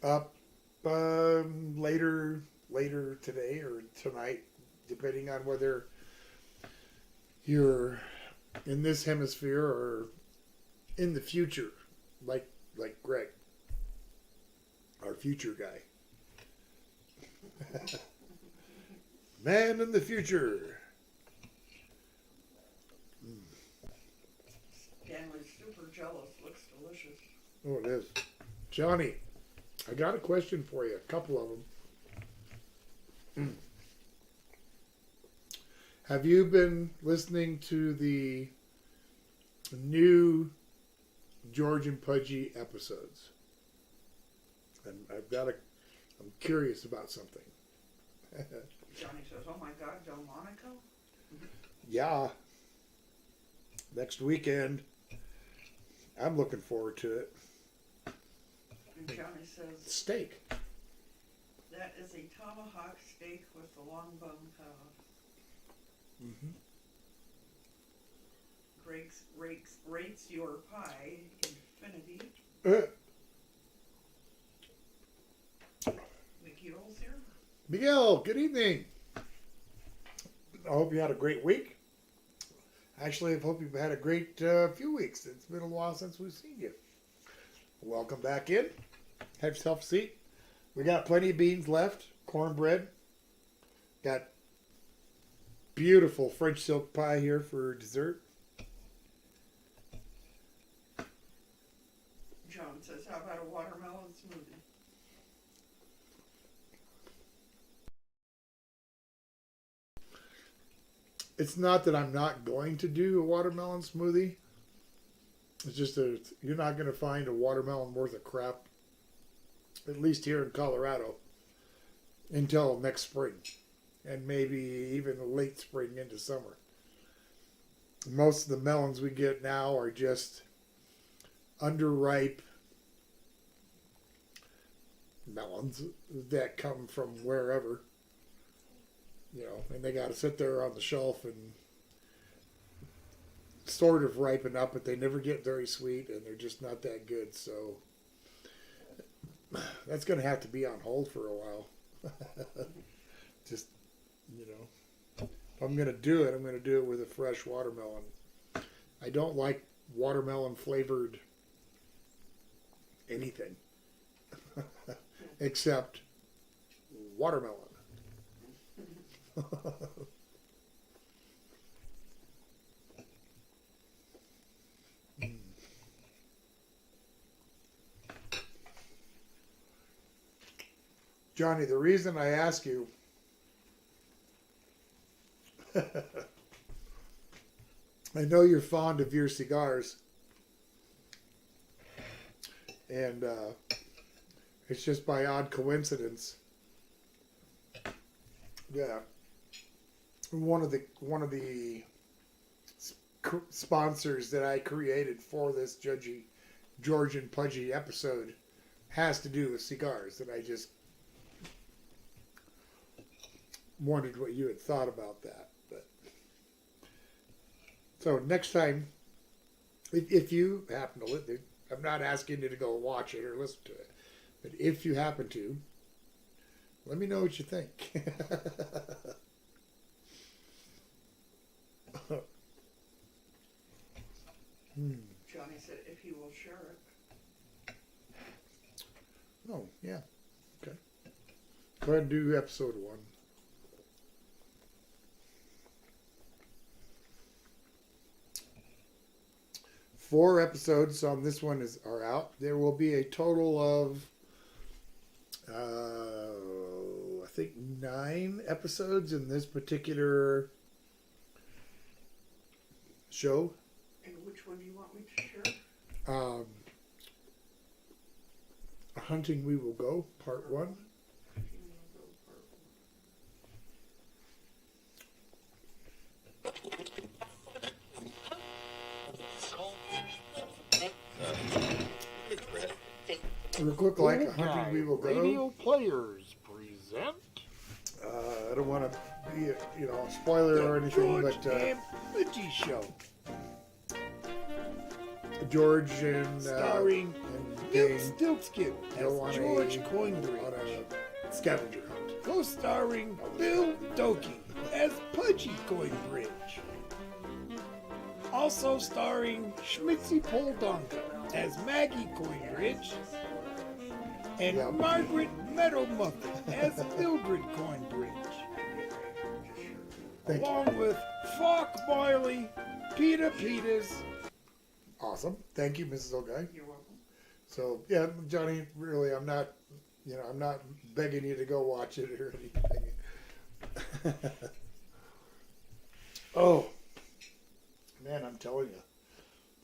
up later today or tonight, depending on whether you're in this hemisphere or in the future, like Greg, our future guy. Man in the future. Stanley's super jealous. Looks delicious. Oh, it is. Johnny, I got a question for you. A couple of them. Have you been listening to the new George and Pudgy episodes? And I'm curious about something. Johnny says, "Oh my God, Delmonico." Yeah. Next weekend. I'm looking forward to it. And Johnny says, Steak. "That is a tomahawk steak with the long bone cow." Mm-hmm. Rates your pie infinity. Miguel's here. Miguel, good evening. I hope you had a great week. Actually, I hope you've had a great few weeks. It's been a while since we've seen you. Welcome back in. Have yourself a seat. We got plenty of beans left. Cornbread. Got beautiful French silk pie here for dessert. John says, "How about a watermelon smoothie?" It's not that I'm not going to do a watermelon smoothie. It's just that you're not going to find a watermelon worth of crap, at least here in Colorado, until next spring. And maybe even late spring into summer. Most of the melons we get now are just underripe melons that come from wherever. You know, and they got to sit there on the shelf and sort of ripen up, but they never get very sweet, and they're just not that good. So that's going to have to be on hold for a while. Just, you know, if I'm going to do it, I'm going to do it with a fresh watermelon. I don't like watermelon flavored anything except watermelon. Johnny, the reason I ask you I know you're fond of your cigars, and it's just by odd coincidence. Yeah, one of the sponsors that I created for this George and Pudgy episode has to do with cigars, and I just wondered what you had thought about that. But so next time, if you happen to listen, I'm not asking you to go watch it or listen to it, but if you happen to, let me know what you think. Johnny said, "If he will share it." Oh, yeah. Okay. Go ahead and do episode 1. Four episodes on this one are out. There will be a total of, I think, 9 episodes in this particular show. And which one do you want me to share? Hunting We Will Go, Part 1. It would look like Hunting We Will Go. Radio Players present. I don't want to be a spoiler or anything, George but and Pudgy Show, George and starring Dane Milt Stiltskin go as on George on Coinbridge, a scavenger hunt. co-starring Bill Doki as Pudgy Coinbridge. Also starring Schmitzy Poldonka as Maggie Coinbridge and Yeah. Margaret Meadowmuffin as Mildred Coinbridge. Thank you. Along with Falk Boyley, Peter Peters. Awesome. Thank you, Mrs. O'Guy. You're welcome. So yeah, Johnny, really, I'm not begging you to go watch it or anything. Oh, man, I'm telling you,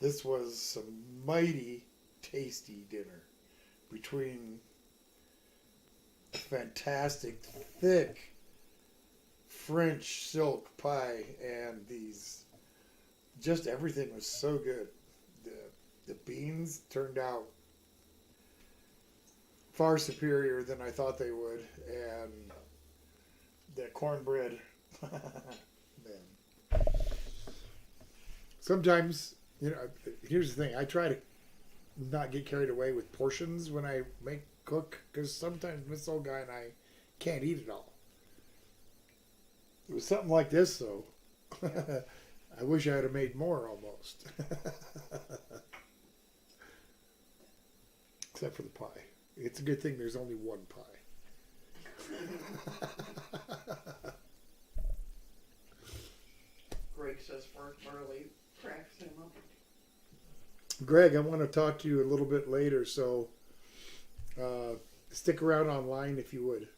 this was some mighty tasty dinner between a fantastic, thick French silk pie and these. Just everything was so good. The beans turned out far superior than I thought they would, and the cornbread, man. Sometimes, here's the thing: I try to not get carried away with portions when I cook, because sometimes Miss Old Guy and I can't eat it all. It was something like this, though. I wish I had made more, almost. Except for the pie. It's a good thing there's only one pie. Greg says Frank Burley cracks him up. Greg, I want to talk to you a little bit later, so stick around online if you would.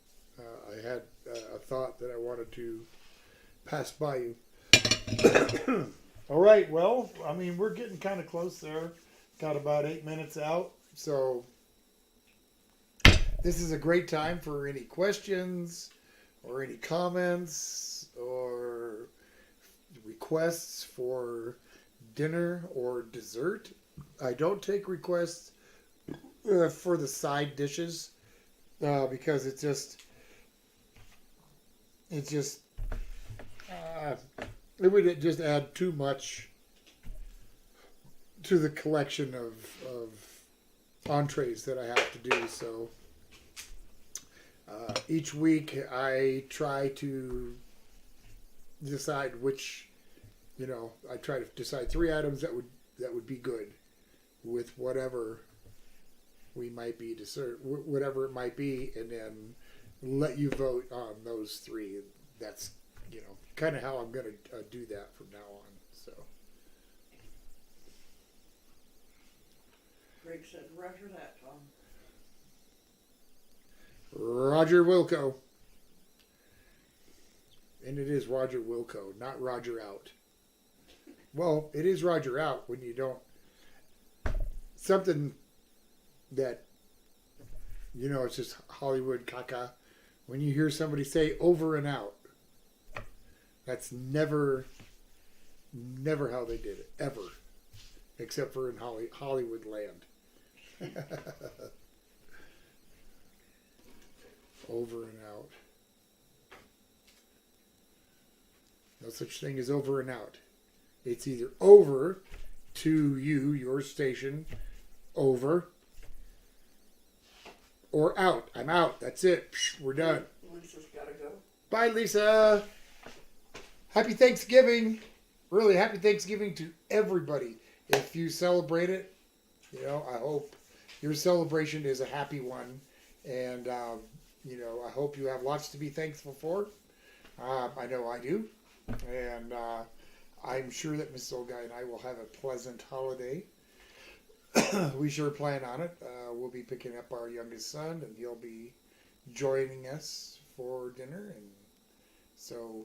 I had a thought that I wanted to pass by you. All right, well, I mean, we're getting kind of close there. Got about 8 minutes out, so this is a great time for any questions or any comments or requests for dinner or dessert. I don't take requests for the side dishes because it would just add too much to the collection of entrees that I have to do. So each week I try to decide which, I try to decide 3 items that would be good with whatever we might be dessert, whatever it might be, and then let you vote on those 3. That's kind of how I'm going to do that from now on. So Greg said, Roger that, Tom. Roger Wilco. And it is Roger Wilco, not Roger out. Well, it is Roger out when you don't. Something that, it's just Hollywood caca. When you hear somebody say over and out, that's never how they did it, ever. Except for in Hollywood land. Over and out. No such thing as over and out. It's either over to you, your station, over, or out. I'm out. That's it. We're done. Lisa's gotta go. Bye, Lisa. Happy Thanksgiving. Really, happy Thanksgiving to everybody. If you celebrate it, I hope your celebration is a happy one. And, I hope you have lots to be thankful for. I know I do. And I'm sure that Miss Old Guy and I will have a pleasant holiday. We sure plan on it. We'll be picking up our youngest son, and he'll be joining us for dinner. And so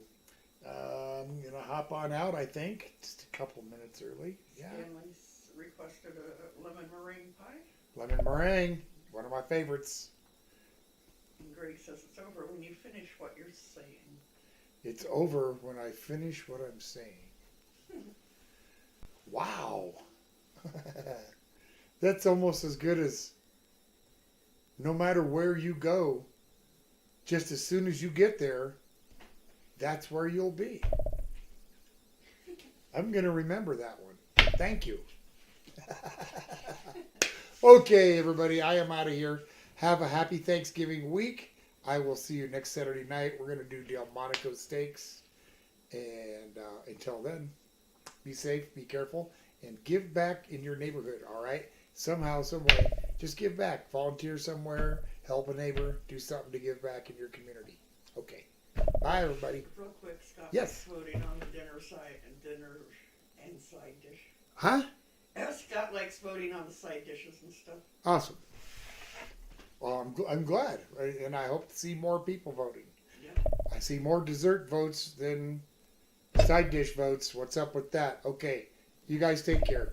I'm going to hop on out, I think, just a couple minutes early. Yeah. Stanley's requested a lemon meringue pie. Lemon meringue, one of my favorites. And Greg says it's over when you finish what you're saying. It's over when I finish what I'm saying. Wow. That's almost as good as no matter where you go, just as soon as you get there, that's where you'll be. I'm going to remember that one. Thank you. Okay, everybody, I am out of here. Have a happy Thanksgiving week. I will see you next Saturday night. We're going to do Delmonico steaks. And until then, be safe, be careful, and give back in your neighborhood, all right? Somehow, some way, just give back. Volunteer somewhere, help a neighbor, do something to give back in your community. Okay. Bye, everybody. Real quick, Scott. Yes. Voting on the dinner and side dish. Huh? Scott likes voting on the side dishes and stuff. Awesome. Well, I'm glad, right? And I hope to see more people voting. Yeah. I see more dessert votes than side dish votes. What's up with that? Okay. You guys take care.